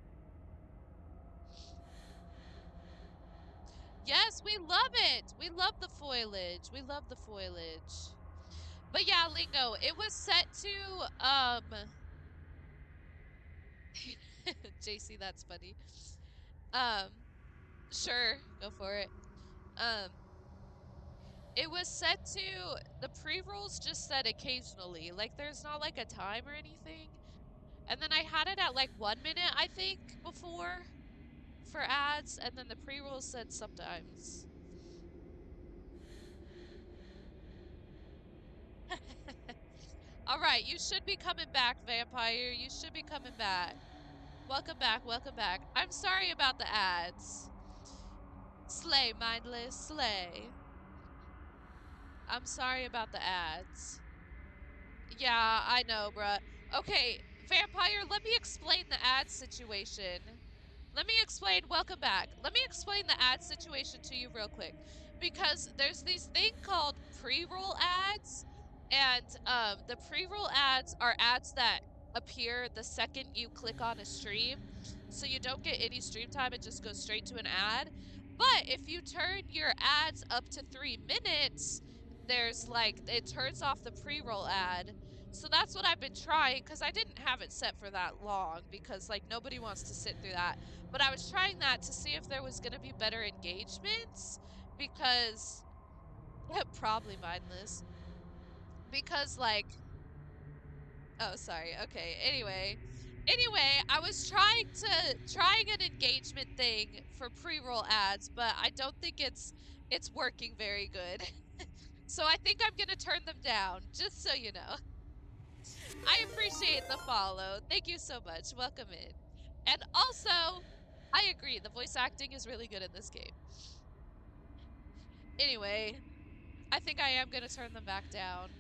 Yes, we love it. We love the foliage. We love the foliage. But yeah, Lingo, it was set to, JC, that's funny. Sure, go for it. It was set to, the pre-rolls just said occasionally. Like, there's not, like, a time or anything. And then I had it at, like, 1 minute, I think, before, for ads, and then the pre-rolls said sometimes. Alright, you should be coming back, Vampire. You should be coming back. Welcome back, welcome back. I'm sorry about the ads. Slay, Mindless, slay. I'm sorry about the ads. Yeah, I know, bruh. Okay, Vampire, let me explain the ad situation. Let me explain, welcome back. Let me explain the ad situation to you real quick. Because there's this thing called pre-roll ads, and the pre-roll ads are ads that appear the second you click on a stream. So you don't get any stream time, it just goes straight to an ad. But if you turn your ads up to 3 minutes, there's like, it turns off the pre-roll ad. So that's what I've been trying, because I didn't have it set for that long, because like nobody wants to sit through that. But I was trying that to see if there was going to be better engagements, because probably mindless. Because like, oh sorry, okay, anyway, I was trying an engagement thing for pre-roll ads, but I don't think it's working very good. So I think I'm gonna turn them down, just so you know. I appreciate the follow. Thank you so much. Welcome in. And also, I agree, the voice acting is really good in this game. Anyway, I think I am gonna turn them back down.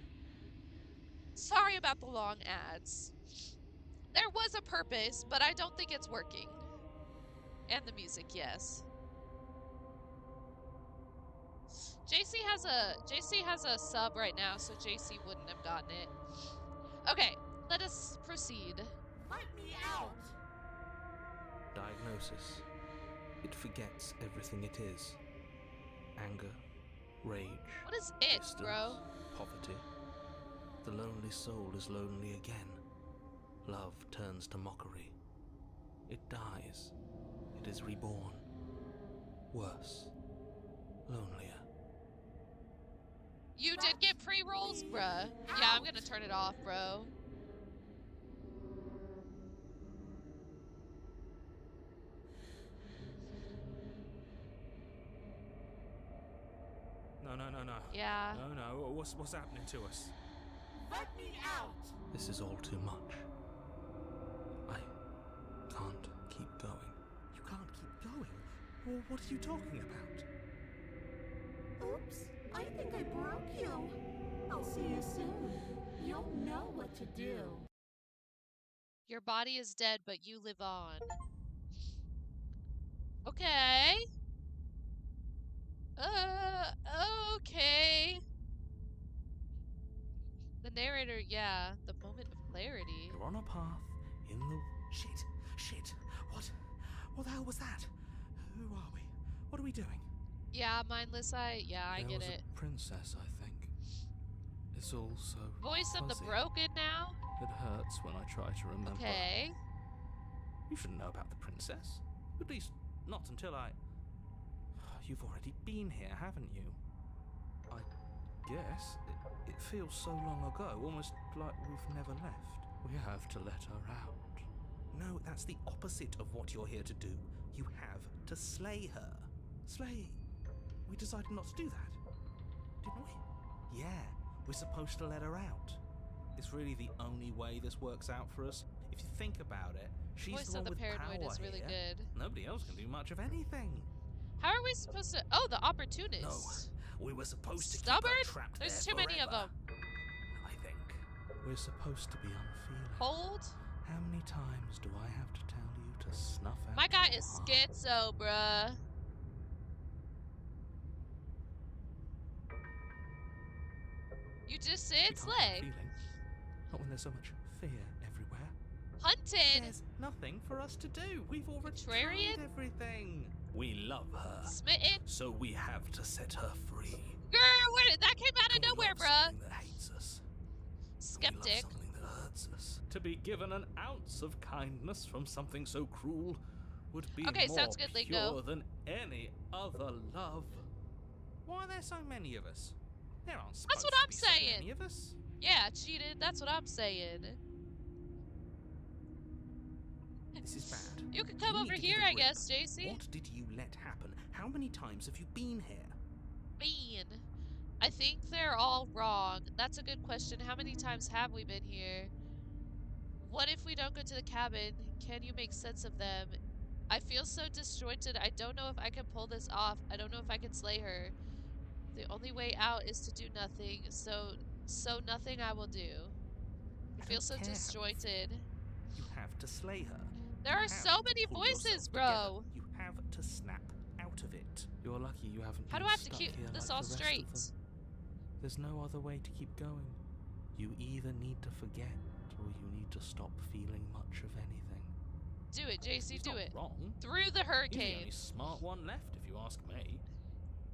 Sorry about the long ads. There was a purpose, but I don't think it's working. And the music, yes. JC has a sub right now, so JC wouldn't have gotten it. Okay, let us proceed. Let me out! Diagnosis. It forgets everything it is. Anger, rage, What is it, distance, bro? poverty. The lonely soul is lonely again. Love turns to mockery. It dies. It is reborn. Worse. Lonelier. You did get pre-rolls, bruh. Yeah, I'm gonna turn it off, bro. No. Yeah. No. What's happening to us? Let me out! This is all too much. I can't keep going. You can't keep going? Well, what are you talking about? Oops, I think I broke you. I'll see you soon. You'll know what to do. Your body is dead, but you live on. Okay. Okay. The narrator, yeah, the moment of clarity. You're on a path in the... Shit. What the hell was that? Who are we? What are we doing? Yeah, mindless, I There get was it. a princess, I think. It's all so Voice of the fuzzy. broken now? It hurts when I try to remember. Okay. You shouldn't know about the princess. At least, not until I... You've already been here, haven't you? I guess. It feels so long ago, almost like we've never left. We have to let her out. No, that's the opposite of what you're here to do. You have to slay her. Slay? We decided not to do that, didn't we? Yeah, we're supposed to let her out. It's really the only way this works out for us. If you think about it, she's Voice the of one the with paranoid power is really here. good. Nobody else can do much of anything. How are we supposed to... Oh, the opportunist. No, we were supposed to Stubborn? keep her trapped There's there too many of forever, them. I think. We're supposed to be unfeeling. Hold. How many times do I have to tell you to snuff out My guy your is heart? schizo, bruh. You just said We can't slay. keep feeling. Not when there's so much fear everywhere. Hunted. There's nothing for us to do. We've already Contrarian? tried everything. We love her, Smitten. so we have to set her free. Girl, where did that came out of We nowhere, love bruh. something that hates us. We Skeptic. love something that hurts us. To be given an ounce of kindness from something so cruel would be Okay, more sounds good, Lingo. pure than any other love. Why are there so many of us? There aren't supposed what to I'm be so saying. many of us. Yeah, cheated. That's what I'm saying. This is bad. You can come You over need to here, get a I grip. guess, JC. What did you let happen? How many times have you been here? Bean. I think they're all wrong. That's a good question. How many times have we been here? What if we don't go to the cabin? Can you make sense of them? I feel so disjointed. I don't know if I can pull this off. I don't know if I can slay her. The only way out is to do nothing. So nothing I will do. I feel don't so care how you disjointed. You have to slay her. There You are have so to many pull voices, yourself bro. together. You have to snap out of it. You're lucky you haven't How been do I have to stuck keep here this like all the rest of straight? them. There's no other way to keep going. You either need to forget or you need to stop feeling much of anything. Do it, JC, He's do not it. wrong. Through the He's the hurricane. only smart one left, if you ask me.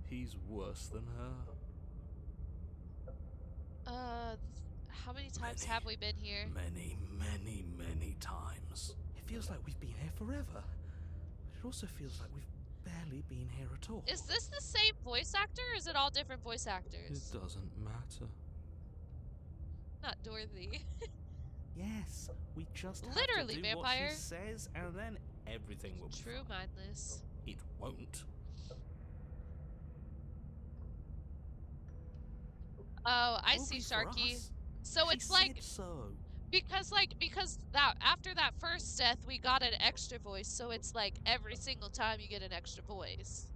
He's worse than her. How many times Many, have we been here? Many, many, many times. It feels like we've been here forever, but it also feels like we've barely been here at all. Is this the same voice actor, or is it all different voice It actors? doesn't matter. Not Dorothy. Yes, we just have Literally, to do vampire. what she says, and then everything will be True fine. mindless. It won't. Oh, I Won't see, be for Sharky. us. So She it's like said so. because that after that first death we got an extra voice, so it's like every single time you get an extra voice.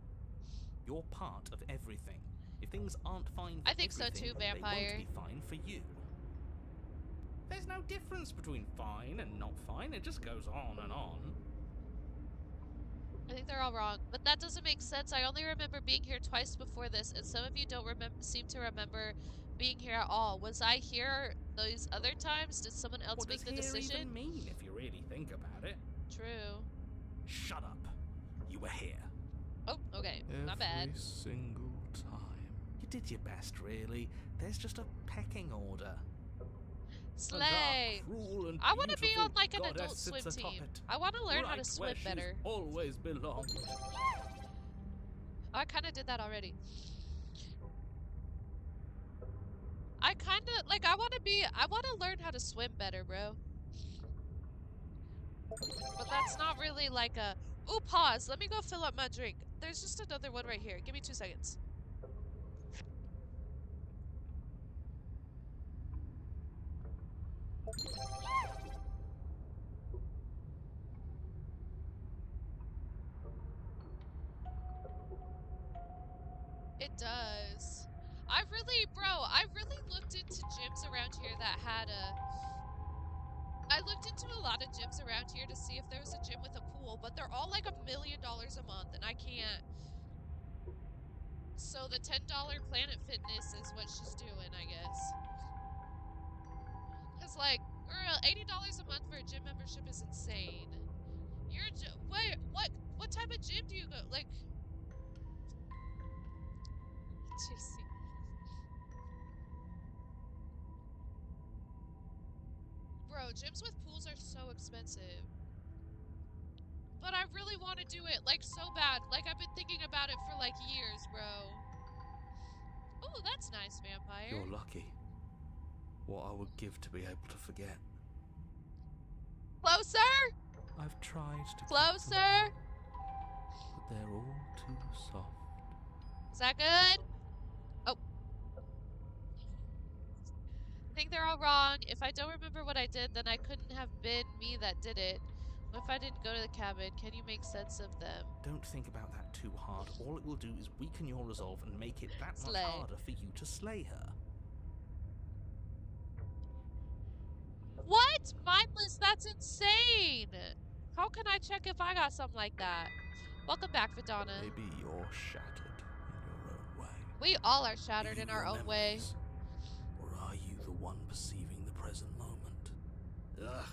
You're part of everything. If things aren't fine for I think so everything, too, they vampire. won't be fine for you. There's no difference between fine and not fine. It just goes on and on. I think they're all wrong, but that doesn't make sense. I only remember being here twice before this, and some of you don't seem to remember being here at all. Was I here those other times? Did someone else What make does the here decision? even mean if you really think about it? True. Shut up. You were here. Oh, okay. My bad. Every single time. You did your best, really. There's just a pecking order. Slay. I want to be on like an adult swim team. I want to learn how to swim better. Always belonged. Oh, I kind of did that already. I kind of like. I want to learn how to swim better, bro. But that's not really like a. Ooh, pause. Let me go fill up my drink. There's just another one right here. Give me 2 seconds. It does. I really looked into gyms around here that had a... I looked into a lot of gyms around here to see if there was a gym with a pool, but they're all like $1 million a month, and I can't. So the $10 Planet Fitness is what she's doing, I guess. Cause like, girl, $80 a month for a gym membership is insane. What type of gym do you go? Like, JC. Bro, gyms with pools are so expensive. But I really want to do it, like, so bad. Like, I've been thinking about it for, like, years, bro. Oh, that's nice, vampire. You're lucky. What I would give to be able to forget. Closer! I've tried to keep them Closer! away, but they're all too soft. Is that good? Oh. I think they're all wrong. If I don't remember what I did, then I couldn't have been me that did it. What if I didn't go to the cabin? Can you make sense of them? Don't think about that too hard. All it will do is weaken your resolve and make it that Slay. much harder for you to slay her. What? Mindless? That's insane! How can I check if I got something like that? Welcome back, Vidana. Maybe you're shattered in your own way. We all are shattered Are in you our your own way. memories? Or are you the one perceiving the present moment? Ugh,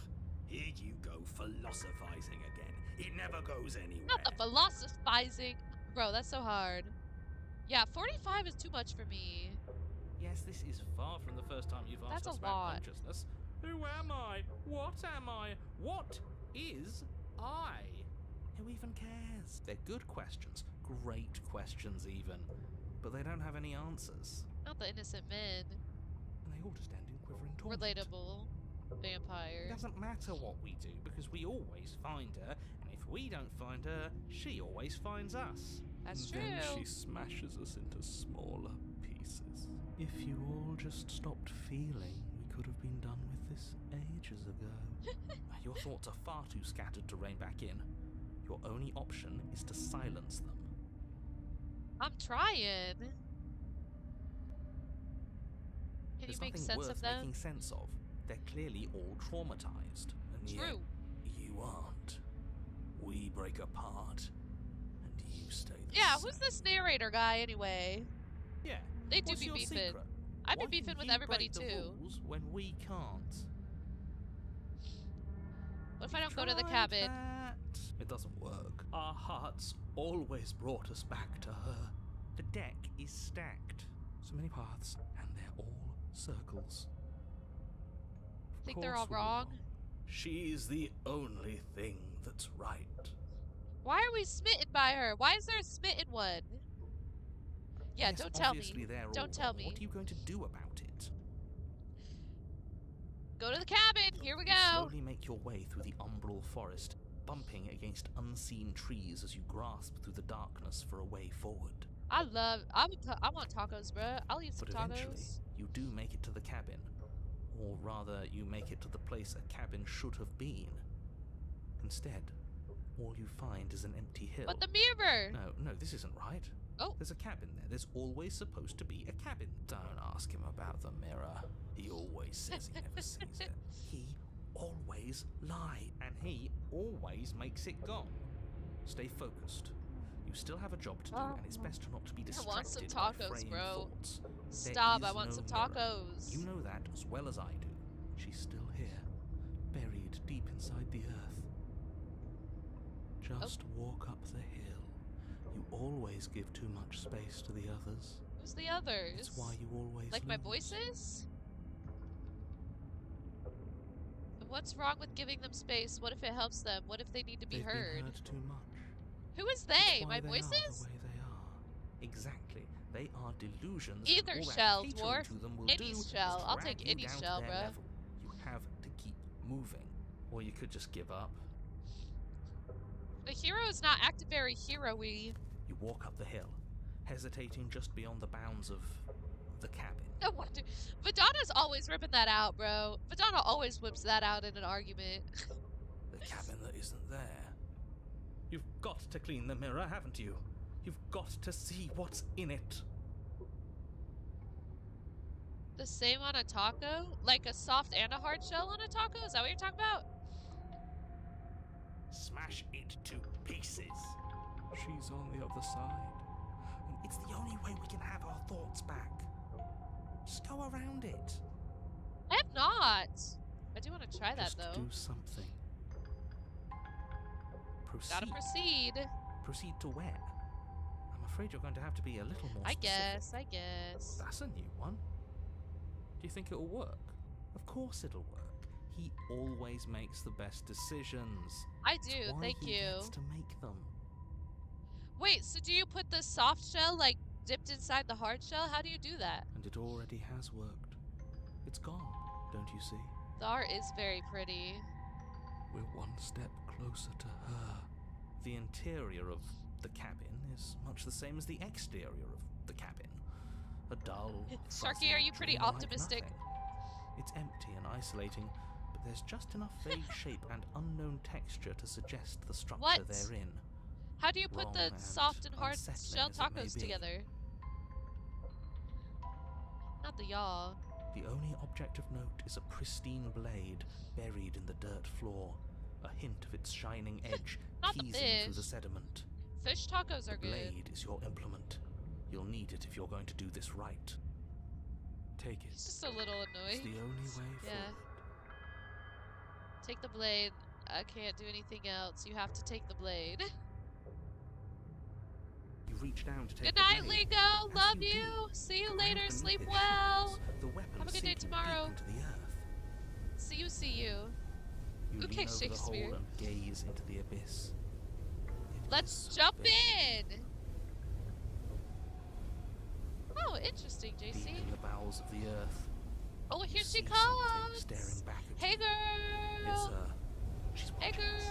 here you go philosophizing again. It never goes anywhere. Not the philosophizing. Bro, that's so hard. Yeah, 45 is too much for me. Yes, this is far from the first time you've asked That's us a about lot. consciousness. Who am I? What am I? What is I? Who even cares? They're good questions. Great questions, even. But they don't have any answers. Not the innocent men. And they all just end in quivering torment. Relatable. It Vampire. doesn't matter what we do, because we always find her, and if we don't find her, she always finds us. That's and then true. she smashes us into smaller pieces. If you all just stopped feeling, we could have been done with this ages ago. Your thoughts are far too scattered to rein back in. Your only option is to silence them. I'm trying. Can There's you make nothing sense worth of them? making sense of. They're clearly all traumatized. And yet, True. you aren't. We break apart, and you stay the Yeah, same. who's this narrator guy anyway? Yeah. They do What's be your beefing. secret? I've been Why beefing can with you everybody break the too. rules when we can't? What if I don't go to the Tried cabin? that. It doesn't work. Our hearts always brought us back to her. The deck is stacked. So many paths, and they're all circles. Think they're all Course we're wrong? She's the only thing that's right. Why are we smitten by her? Why is there a smitten one? Yeah, Yes, don't tell obviously me. they're all Don't tell wrong. me. What are you going to do about it? Go to the cabin. Here we You go. slowly make your way through the umbral forest, bumping against unseen trees as you grasp through the darkness for a way forward. I want tacos, bruh. I'll eat some But eventually, tacos. you do make it to the cabin. Or rather, you make it to the place a cabin should have been. Instead, all you find is an empty hill. But the mirror! No, this isn't right. Oh. There's a cabin there. There's always supposed to be a cabin. Don't ask him about the mirror. He always says he never sees it. He always lies. And he always makes it gone. Stay focused. You still have a job to do, and it's best not to be I want some distracted by tacos, fraying bro. thoughts. Stop, There I is want no some mirror. tacos. You know that as well as I do. She's still here, buried deep inside the earth. Just walk up the hill. You always give too much space to the others. Who's the others? It's why you always Like my lose. voices? What's wrong with giving them space? What if it helps them? What if they need to be They've heard? been heard too much. Who is That's they? why My they voices? Are the way they are. Exactly. They are delusions. and Either all that shell, catering dwarf. to them will Any do is shell. I'll drag take you any down to shell, their bruh. level. You have to keep moving, or you could just give up. The hero is not acting very hero-y. You walk up the hill, hesitating just beyond the bounds of the cabin. No wonder. Vidana's always ripping that out, bro. Vidana always whips that out in an argument. The cabin that isn't there. You've got to clean the mirror, haven't you? You've got to see what's in it. The same on a taco? Like a soft and a hard shell on a taco? Is that what you're talking about? Smash it to pieces. She's on the other side. And it's the only way we can have our thoughts back. Just go around it. I have not. I do want to try that, Just though. do something. Proceed. Gotta proceed. Proceed to where? I'm afraid you're going to have to be a little more I specific. guess. That's a new one. Do you think it'll work? Of course it'll work. He always makes the best decisions. I It's do, why thank he you. gets to make them. Wait, so do you put the soft shell, like, dipped inside the hard shell? How do you do that? And it already has worked. It's gone, don't you see? The art is very pretty. We're one step closer to her. The interior of the cabin is much the same as the exterior of the cabin. A dull, Sharky, fuzzy are you pretty dream like optimistic? nothing. It's empty and isolating, but there's just enough vague shape and unknown texture to suggest the structure What? therein. How do you put Wrong the and soft and hard unsettling shell as it may tacos be. together? Not the yaw. The only object of note is a pristine blade buried in the dirt floor, a hint of its shining edge Not the teasing through the fish. sediment. Fish tacos are The good. blade is your implement. You'll need it if you're going to do this right. Take it. He's just a little It's annoyed. the only way Yeah. forward. Take the blade. I can't do anything else. You have to take the blade. You reach down to take Good the night, blade. Lego. As Love you do, you. See you ground later. beneath Sleep its well. shackles, the weapon Have a good day sinking tomorrow. deep into the earth. See you. See you. You Okay, lean over the Shakespeare. hole and gaze into the abyss. It Let's is so jump big, in. Oh, interesting, deep JC. in the bowels of the earth. Oh, You here she see something comes. staring back at Hey, you. It's girl. her. She's Hey, watching us.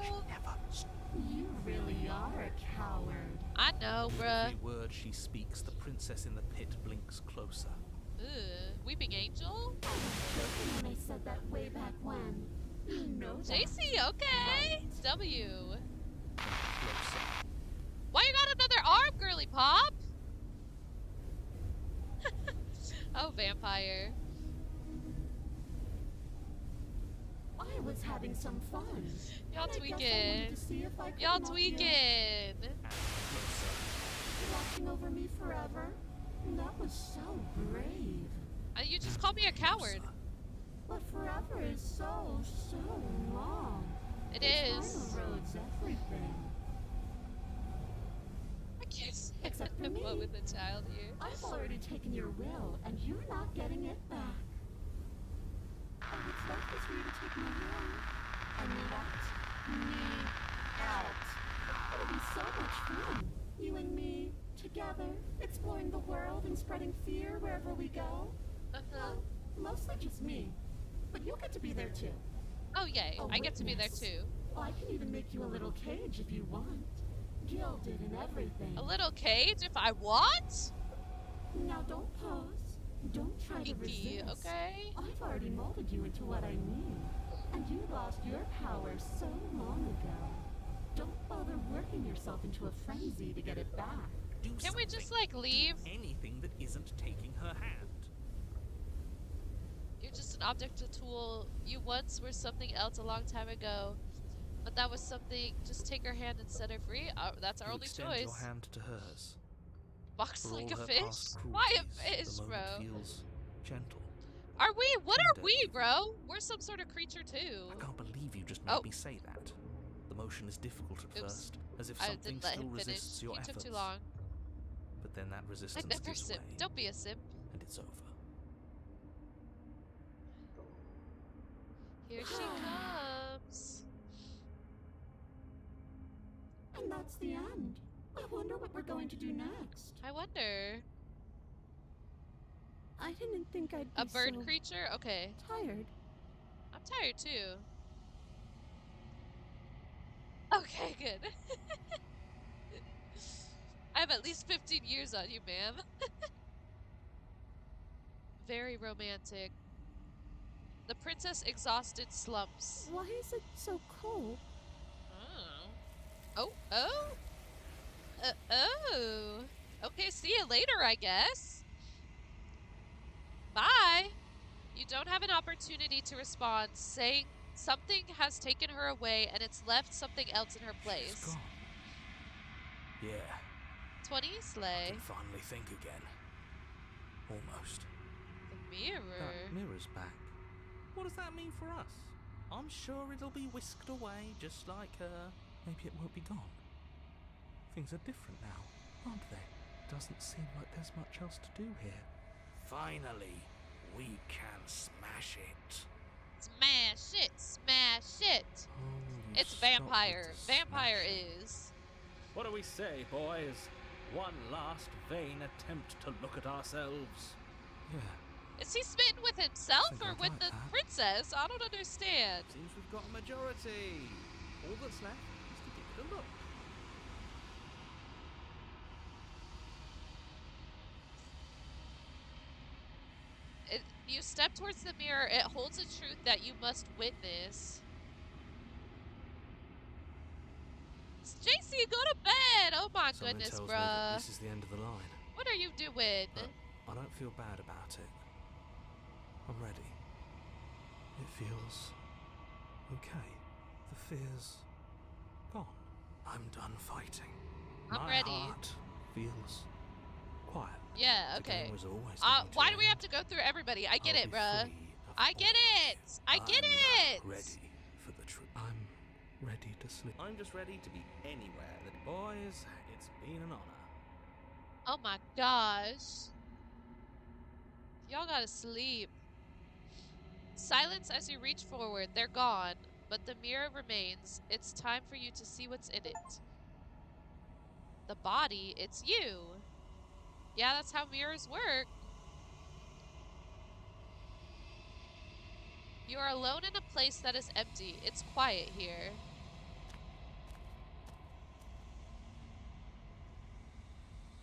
She girl. never stops. You really are a coward. I know, With bruh. every word she speaks, the princess in the pit blinks closer. Ugh. Weeping Angel? Joking when I said that way back when. You know that. JC, okay. W. Closer. Why you got another arm, girly pop? Oh, vampire. I was having some fun. Y'all And I guess I wanted tweaking. to see if I could Y'all knock tweaking. And closer. you watching over me forever. That was so brave. You just called me a coward. Closer. But forever is so, so long. It The is. final road's everything. I can't say Except for me. what with a child here. I've already taken your will, and you're not getting it back. And what's left is for you to take my hand and let me out. It'll be so much fun. You and me, together, exploring the world and spreading fear wherever we go. Uh-huh. Mostly just me. But you'll get to be there too. Oh, yay. A I get to be there witness. too. I can even make you a little cage if you want. Gilded and everything. A little cage if I want? Now don't pause. Don't try to Kiki, resist. okay? I've already molded you into what I need. And you lost your power so long ago. Don't bother working yourself into a frenzy to get it back. Do Can we just, something. like, leave? Anything that isn't taking her hand. You're just an object, a tool. You once were something else a long time ago. But that was something. Just take her hand and set her free. That's our You only extend choice. your hand to hers. Box For like all a her fish? past Why a cruelties, fish, the bro? moment feels gentle. Are we? What are Tender we, even. bro? We're some sort of creature too. I can't believe you just made Oh. me say that. The motion is difficult at Oops. first, as if I something didn't let still him finish. resists your He efforts. took too long. But then that I resistance never gives simp. way, Don't be a simp. and it's over. Here she comes. And that's the end. I wonder what we're going to do next. I wonder. I didn't think I'd be A bird so creature? Okay. tired. I'm tired too. Okay, good. I have at least 15 years on you, ma'am. Very romantic. The princess exhausted slumps. Why is it so cold? Oh. Oh. Okay, see you later, I guess. Bye. You don't have an opportunity to respond, saying something has taken her away and it's left something else in her She's place. gone. Yeah, 20 I Slay. can finally think again. Almost. The mirror. That mirror's back. What does that mean for us? I'm sure it'll be whisked away just like her. Maybe it won't be gone. Things are different now, aren't they? Doesn't seem like there's much else to do here. Finally, we can smash it. Smash it. Smash it. Oh, you It's stop with vampire. the Vampire smashing. is. What do we say, boys? One last vain attempt to look at ourselves. Yeah, Is he smitten with himself Think or I'd with like the that. princess? I don't understand. Seems we've got a majority. All that's left is to give it a look. You step towards the mirror, it holds a truth that you must witness. JC, go to bed! Oh my something goodness, tells me that bruh. this is the end of the line. What are you doing? But I don't feel bad about it. I'm ready. It feels okay. The fear's gone. I'm done fighting. I'm My ready. heart feels quiet. Yeah, The game okay. was always going to Why do we end. have to go through everybody? I get I'll it, be bruh. free of I all get it! I get I'm it! ready for the truth. I'm ready to sleep. I'm just ready to be anywhere. That boys, it's been an honor. Oh my gosh. Y'all gotta sleep. Silence as you reach forward. They're gone, but the mirror remains. It's time for you to see what's in it. The body, it's you. Yeah, that's how mirrors work. You are alone in a place that is empty. It's quiet here.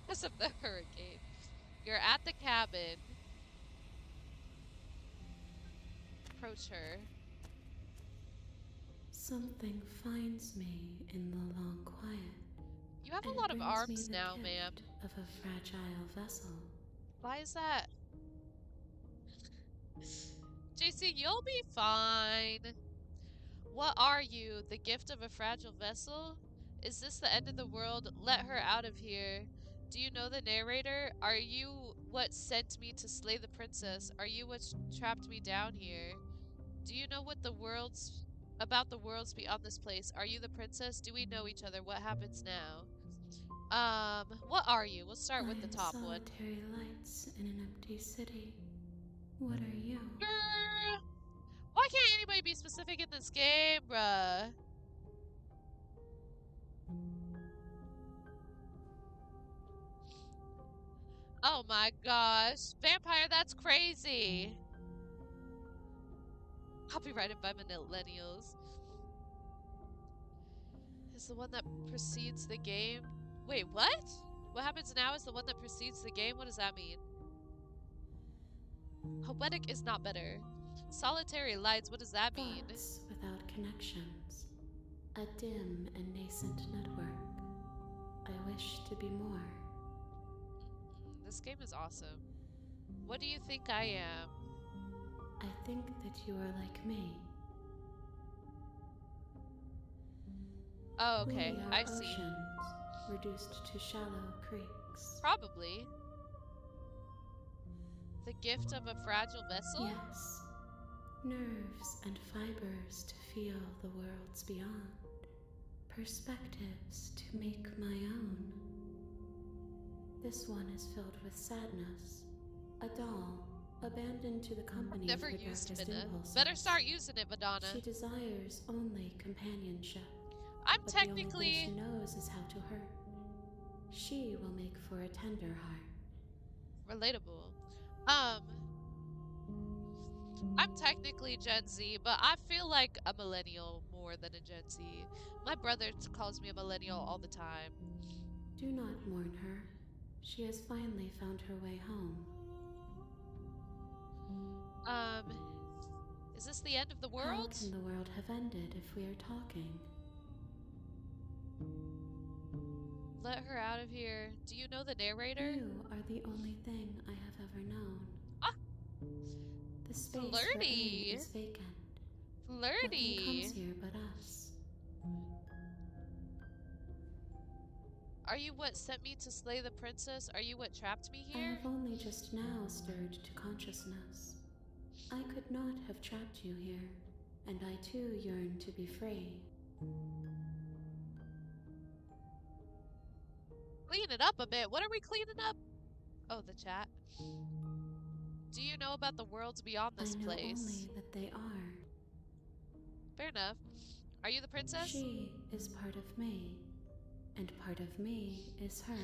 Because of the hurricane. You're at the cabin. Approach her. Something finds me in the long quiet. You have a and lot of brings me arms the now, ma'am. gift of a fragile vessel. Why is that? JC, you'll be fine. What are you? The gift of a fragile vessel? Is this the end of the world? Let her out of here. Do you know the narrator? Are you what sent me to slay the princess? Are you what trapped me down here? Do you know what the world's about the worlds beyond this place? Are you the princess? Do we know each other? What happens now? What are you? We'll start with the top one. Solitary lights in an empty city. What are you? Grr. Why can't anybody be specific in this game, bruh? Oh my gosh. Vampire, that's crazy. Copyrighted by millennials. Is the one that precedes the game. Wait, what? What happens now is the one that precedes the game? What does that mean? Poetic is not better. Solitary lights, what does that mean? Thoughts without connections. A dim and nascent network. I wish to be more. This game is awesome. What do you think I am? I think that you are like me. Oh, okay. We are I see. oceans, reduced to shallow creeks. Probably. The gift of a fragile vessel? Yes. Nerves and fibers to feel the worlds beyond. Perspectives to make my own. This one is filled with sadness. A doll, abandoned to the company Never of her used darkest Vidana. impulses. Better start using it, Vidana. She desires only companionship. I'm But technically... the only thing she knows is how to hurt. She will make for a tender heart. relatable. I'm technically Gen Z, but I feel like a millennial more than a Gen Z. My brother calls me a millennial all the time. Do not mourn her. She has finally found her way home. Is this the end of the world? How can the world have ended if we are talking? Let her out of here. Do you know the narrator? You are the only thing I have ever known. Ah! The space Flirty. we're in is vacant. Flirty. Nothing comes here but us. Are you what sent me to slay the princess? Are you what trapped me I here? have only just now stirred to consciousness. I could not have trapped you here, and I too yearn to be free. Clean it up a bit. What are we cleaning up? Oh, the chat. Do you know about the worlds beyond this I know place? only that they are. Fair enough. Are you the princess? She is part of me, and part of me is her.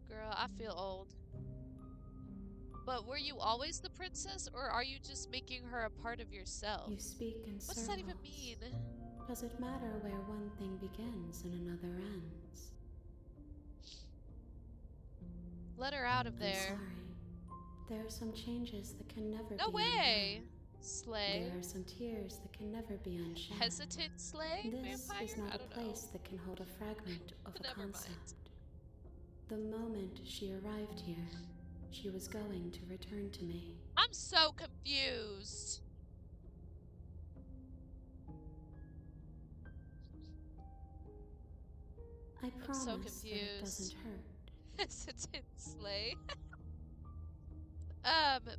Girl, I feel old. But were you always the princess, or are you just making her a part of yourself? You speak in What circles. does that even mean? Does it matter where one thing begins and another ends? Let her out of I'm there. sorry. There are some changes that can never No be way! undone. Slay. There are some tears that can never be unshed. Hesitant slay? This Vampire? is not I a don't place know. that can hold a fragment of a Never mind. concept. The moment she arrived here, she was going to return to me. I'm so confused. I I'm promise so that it confused. doesn't hurt. Hesitant slay.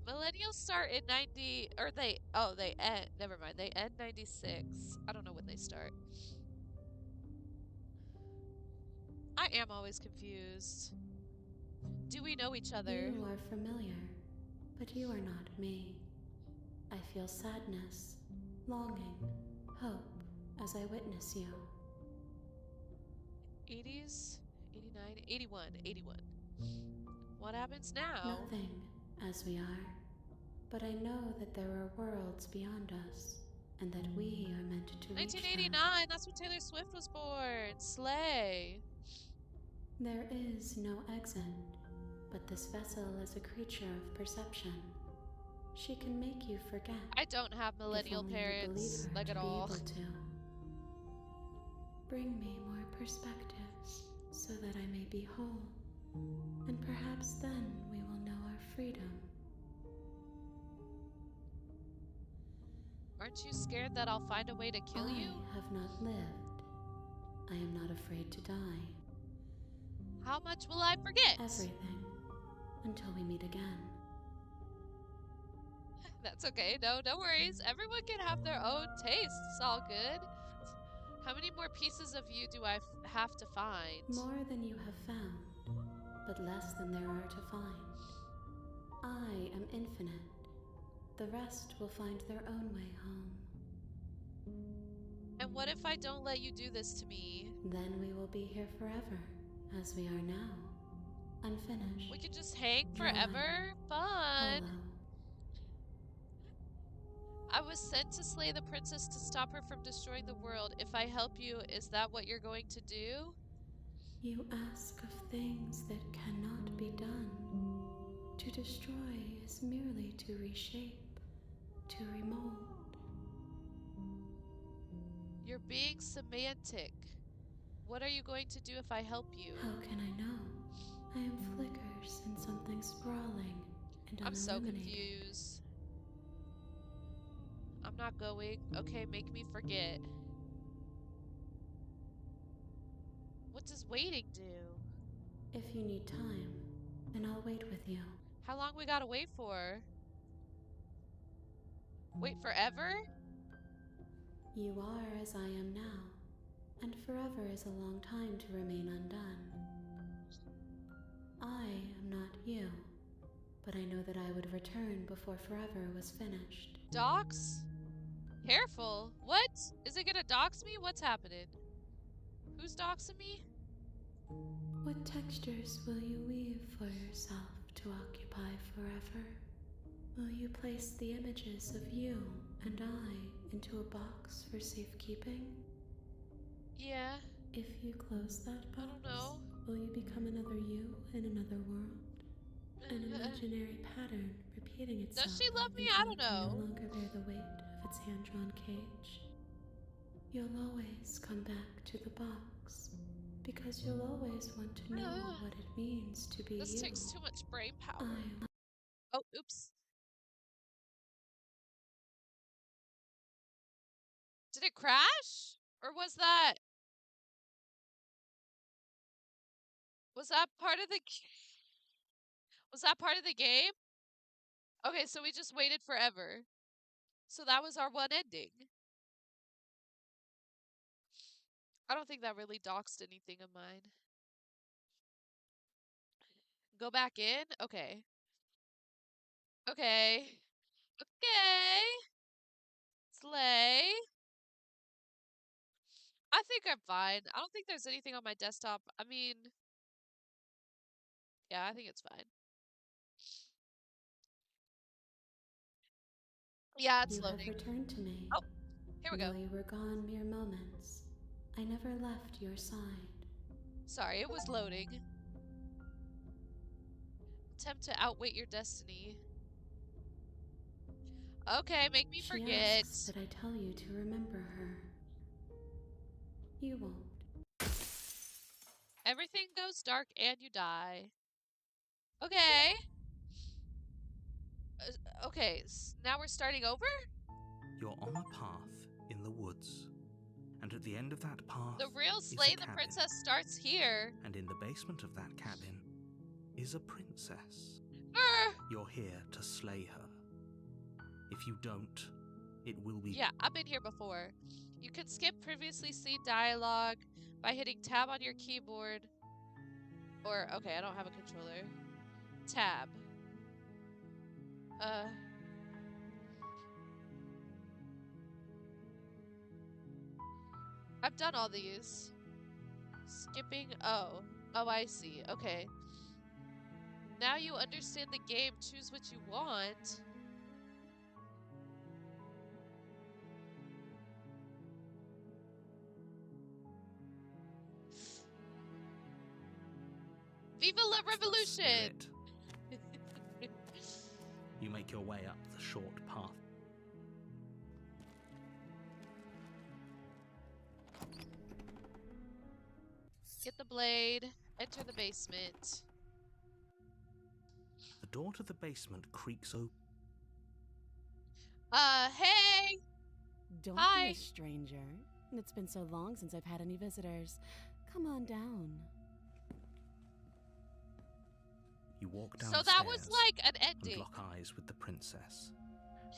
Millennials start in 90, or they end, never mind, they end 96. I don't know when they start. I am always confused. Do we know each other? You are familiar, but you are not me. I feel sadness, longing, hope as I witness you. 80s? 89? 81. 81. What happens now? Nothing, as we are. But I know that there are worlds beyond us, and that we are meant to reach 1989, them. that's when Taylor Swift was born. Slay. There is no exit, but this vessel is a creature of perception. She can make you forget. I don't have millennial if only you believe parents, her like to at be all. able to. Bring me more perspectives, so that I may be whole, and perhaps then we will know our freedom. Aren't you scared that I'll find a way to kill you? I have not lived. I am not afraid to die. How much will I forget? Everything, until we meet again. That's okay. No worries. Everyone can have their own taste. It's all good. How many more pieces of you do I have to find? More than you have found, but less than there are to find. I am infinite. The rest will find their own way home. And what if I don't let you do this to me? Then we will be here forever, as we are now. Unfinished. We could just hang Dry. forever? Fun! Hollow. I was sent to slay the princess to stop her from destroying the world. If I help you, is that what you're going to do? You ask of things that cannot be done. To destroy is merely to reshape, to remold. You're being semantic. What are you going to do if I help you? How can I know? I am flickers in something sprawling and I'm so unilluminated. confused. I'm not going. Okay, make me forget. What does waiting do? If you need time, then I'll wait with you. How long we gotta wait for? Wait forever? You are as I am now, and forever is a long time to remain undone. I am not you, but I know that I would return before forever was finished. Dox? Careful. What? Is it gonna dox me? What's happening? Who's doxing me? What textures will you weave for yourself to occupy forever? Will you place the images of you and I into a box for safekeeping? Yeah. If you close that box, I don't know. will you become another you in another world? An imaginary pattern repeating itself. Does she love me? until I don't it can know. No longer bear the weight of its hand-drawn cage. You'll always come back to the box, because you'll always want to know what it means to be This you. takes too much brain power. I Oh, oops. Did it crash? Or was that part of the Was that part of the game? Okay, so we just waited forever. So that was our one ending. I don't think that really doxed anything of mine. Go back in? Okay. Okay. Okay. Slay. I think I'm fine. I don't think there's anything on my desktop. I mean, yeah, I think it's fine. Yeah, it's You loading. have returned to me. Oh, here we go. Though you were gone mere moments, I never left your side. Sorry, it was loading. Attempt to outwit your destiny. Okay, make me She forget. asks that I tell you to remember her. You won't. Everything goes dark and you die. Okay. Okay, now we're starting over? You're on a path in the woods, and at the end of that path The real is a Slay the cabin. Princess starts here. And in the basement of that cabin is a princess. Brr. You're here to slay her. If you don't, it will be... Yeah, I've been here before. You can skip previously seen dialogue by hitting tab on your keyboard. Or, okay, I don't have a controller. Tab. I've done all these. Skipping, oh, I see, okay. Now you understand the game, choose what you want. Viva la That's the revolution! spirit. You make your way up the short path. Get the blade, enter the basement. The door to the basement creaks open. Hey! Don't Hi. be a stranger. It's been so long since I've had any visitors. Come on down. You walk So downstairs that was like an and ending. lock eyes with the princess.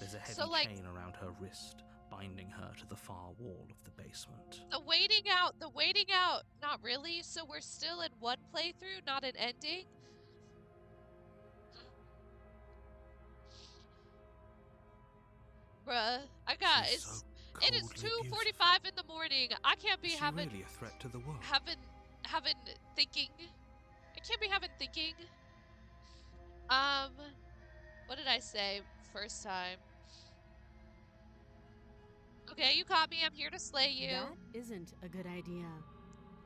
There's a heavy So, like, chain around her wrist, binding her to the far wall of the basement. the waiting out, not really. So we're still in one playthrough, not an ending. Bruh, She's so it is coldly 2:45 in the morning. I can't be Is she having really a threat to the world? thinking. I can't be having thinking. What did I say first time? Okay, you caught me. I'm here to slay you. That isn't a good idea.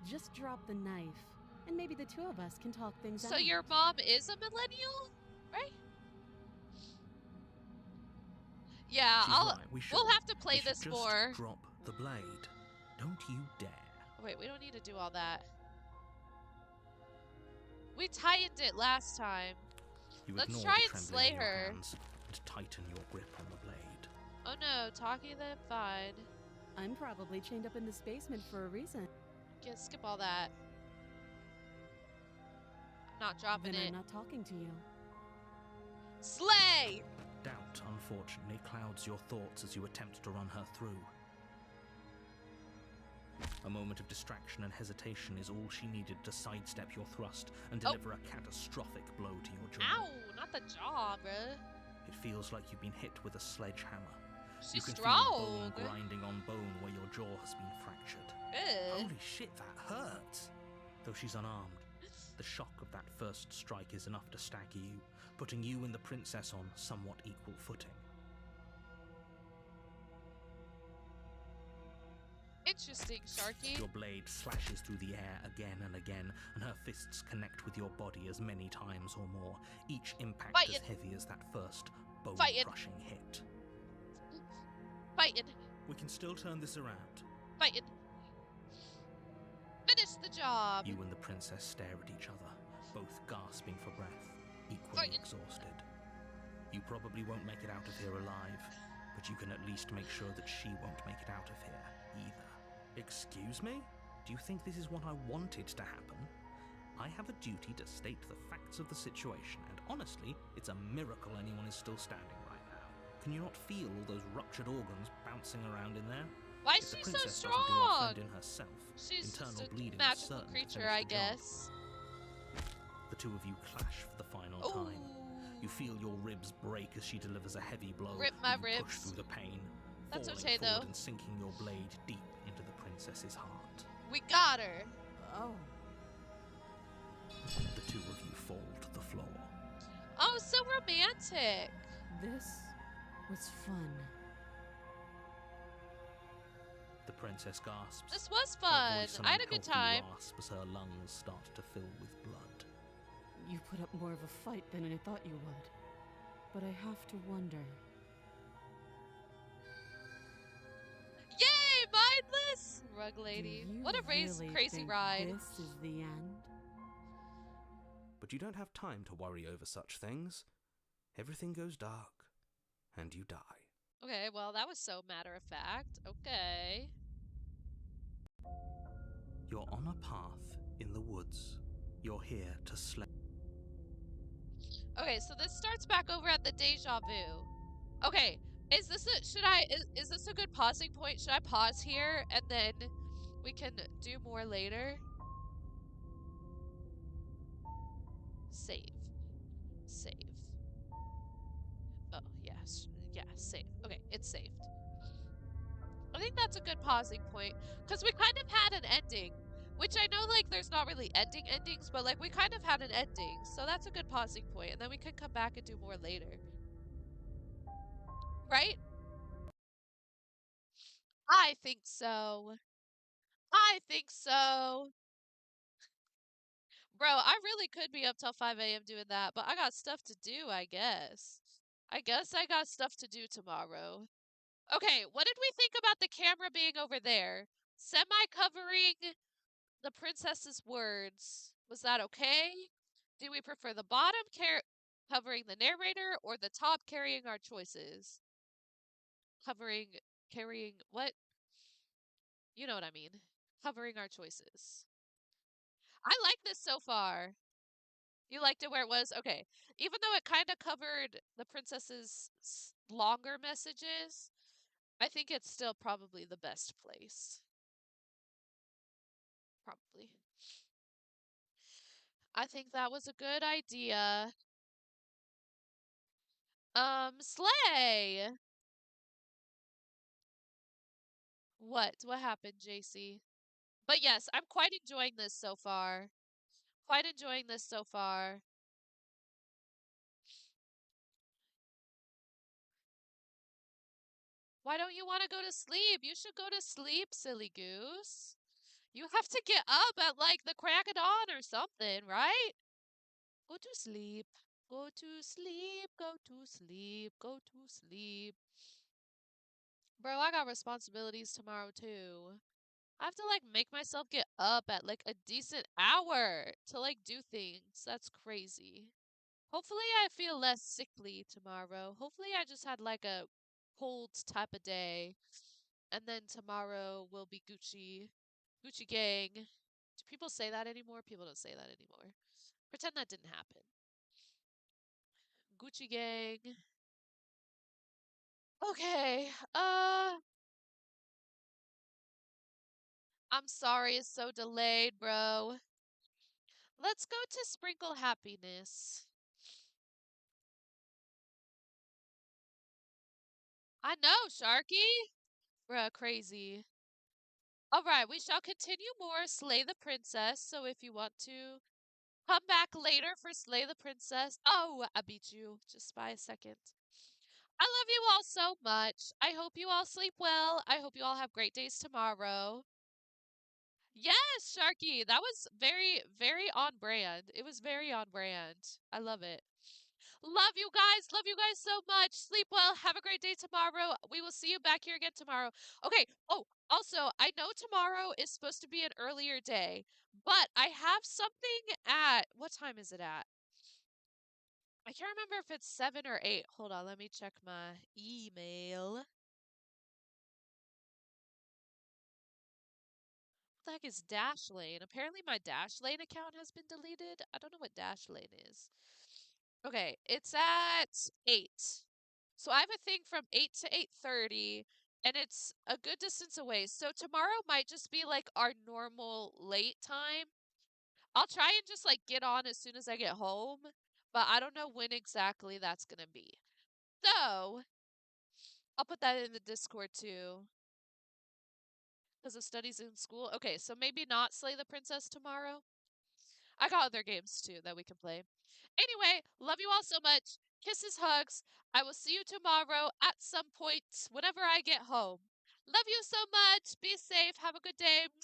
Just drop the knife, and maybe the two of us can talk things out. So your mom is a millennial, right? Yeah, She's right, we'll have to play we should this just more. Drop the blade. Don't you dare. Wait, we don't need to do all that. We tightened it last time. You Let's ignore try the and trembling slay in your her. hands and tighten your grip on the blade. Oh no, talking then fine. I'm probably chained up in this basement for a reason. Skip all that. I'm not dropping Then it. I'm not talking to you. Slay! Doubt, unfortunately, clouds your thoughts as you attempt to run her through. A moment of distraction and hesitation is all she needed to sidestep your thrust and deliver a catastrophic blow to your jaw. Ow! Not the jaw, bruh. It feels like you've been hit with a sledgehammer. You She's can strong. feel bone grinding on bone where your jaw has been fractured. Ugh. Holy shit, that hurts! Though she's unarmed, the shock of that first strike is enough to stagger you, putting you and the princess on somewhat equal footing. Interesting, Sharky. Your blade slashes through the air again and again, and her fists connect with your body as many times or more, each impact Fight as it. heavy as that first Fight it. bone-crushing hit. Fighting. We can still turn this around. Fighting. Finish the job. You and the princess stare at each other, both gasping for breath, equally Fight it. exhausted. You probably won't make it out of here alive, but you can at least make sure that she won't make it out of here either. Excuse me? Do you think this is what I wanted to happen? I have a duty to state the facts of the situation, and honestly, it's a miracle anyone is still standing right now. Can you not feel all those ruptured organs bouncing around in there? Why If is the she so princess doesn't do our strong? friend in herself, She's internal just a bleeding is magical certain to creature, finish I the job. guess. The two of you clash for the final Oh, time. You feel your ribs break as she delivers a heavy blow. Rip my and you push ribs. through the pain, That's falling okay, forward though. and sinking your blade deep into the princess's heart. we got her. Oh, The two of you fall to the floor. Oh, so romantic. this was fun. The princess gasps. This was her fun. voice an I had a good unhealthy time. rasp as her lungs start to fill with blood. You put up more of a fight than I thought you would. But I have to wonder. Yay, mindless! Rug lady. Do you What a really crazy think ride. This is the end. But you don't have time to worry over such things. Everything goes dark, and you die. Okay, well, that was so matter of fact. Okay. You're on a path in the woods. You're here to slay. Okay, so this starts back over at the deja vu. Okay, is this a good pausing point? Should I pause here and then we can do more later? Save. Save. Oh, yes. Yeah, save. Okay, it's saved. I think that's a good pausing point because we kind of had an ending. Which I know, like, there's not really endings, but, like, we kind of had an ending. So that's a good pausing point, and then we can come back and do more later. Right? I think so. I think so. Bro, I really could be up till 5 a.m. doing that, but I got stuff to do, I guess. I guess I got stuff to do tomorrow. Okay, what did we think about the camera being over there? Semi-covering the princess's words. Was that okay? Do we prefer the bottom covering the narrator or the top carrying our choices? Carrying what? You know what I mean. Covering our choices. I like this so far. You liked it where it was? Okay. Even though it kind of covered the princess's longer messages, I think it's still probably the best place. Probably. I think that was a good idea. Slay! What happened, JC? But yes, I'm quite enjoying this so far. Quite enjoying this so far. Why don't you want to go to sleep? You should go to sleep, silly goose. You have to get up at like the crack of dawn or something, right? Go to sleep. Go to sleep. Go to sleep. Go to sleep. Bro, I got responsibilities tomorrow too. I have to like make myself get up at like a decent hour to like do things. That's crazy. Hopefully I feel less sickly tomorrow. Hopefully I just had like a cold type of day. And then tomorrow will be Gucci. Gucci gang. Do people say that anymore? People don't say that anymore. Pretend that didn't happen. Gucci gang. Okay. I'm sorry it's so delayed, bro. Let's go to Sprinkle Happiness. I know, Sharky. Bruh, crazy. Alright, we shall continue more Slay the Princess, so if you want to come back later for Slay the Princess. Oh, I beat you just by a second. I love you all so much. I hope you all sleep well. I hope you all have great days tomorrow. Yes, Sharky, that was very, very on brand. It was very on brand. I love it. Love you guys. Love you guys so much. Sleep well. Have a great day tomorrow. We will see you back here again tomorrow. Okay. Oh, also, I know tomorrow is supposed to be an earlier day, but I have something at what time is it at? I can't remember if it's 7 or 8. Hold on, let me check my email. What the heck is Dashlane? Apparently my Dashlane account has been deleted. I don't know what Dashlane is. Okay, it's at 8. So I have a thing from 8 to 8:30 and it's a good distance away. So tomorrow might just be like our normal late time. I'll try and just like get on as soon as I get home, but I don't know when exactly that's going to be. So, I'll put that in the Discord too. Because of studies in school. Okay, so maybe not Slay the Princess tomorrow. I got other games too that we can play. Anyway, love you all so much. Kisses, hugs. I will see you tomorrow at some point whenever I get home. Love you so much. Be safe. Have a good day.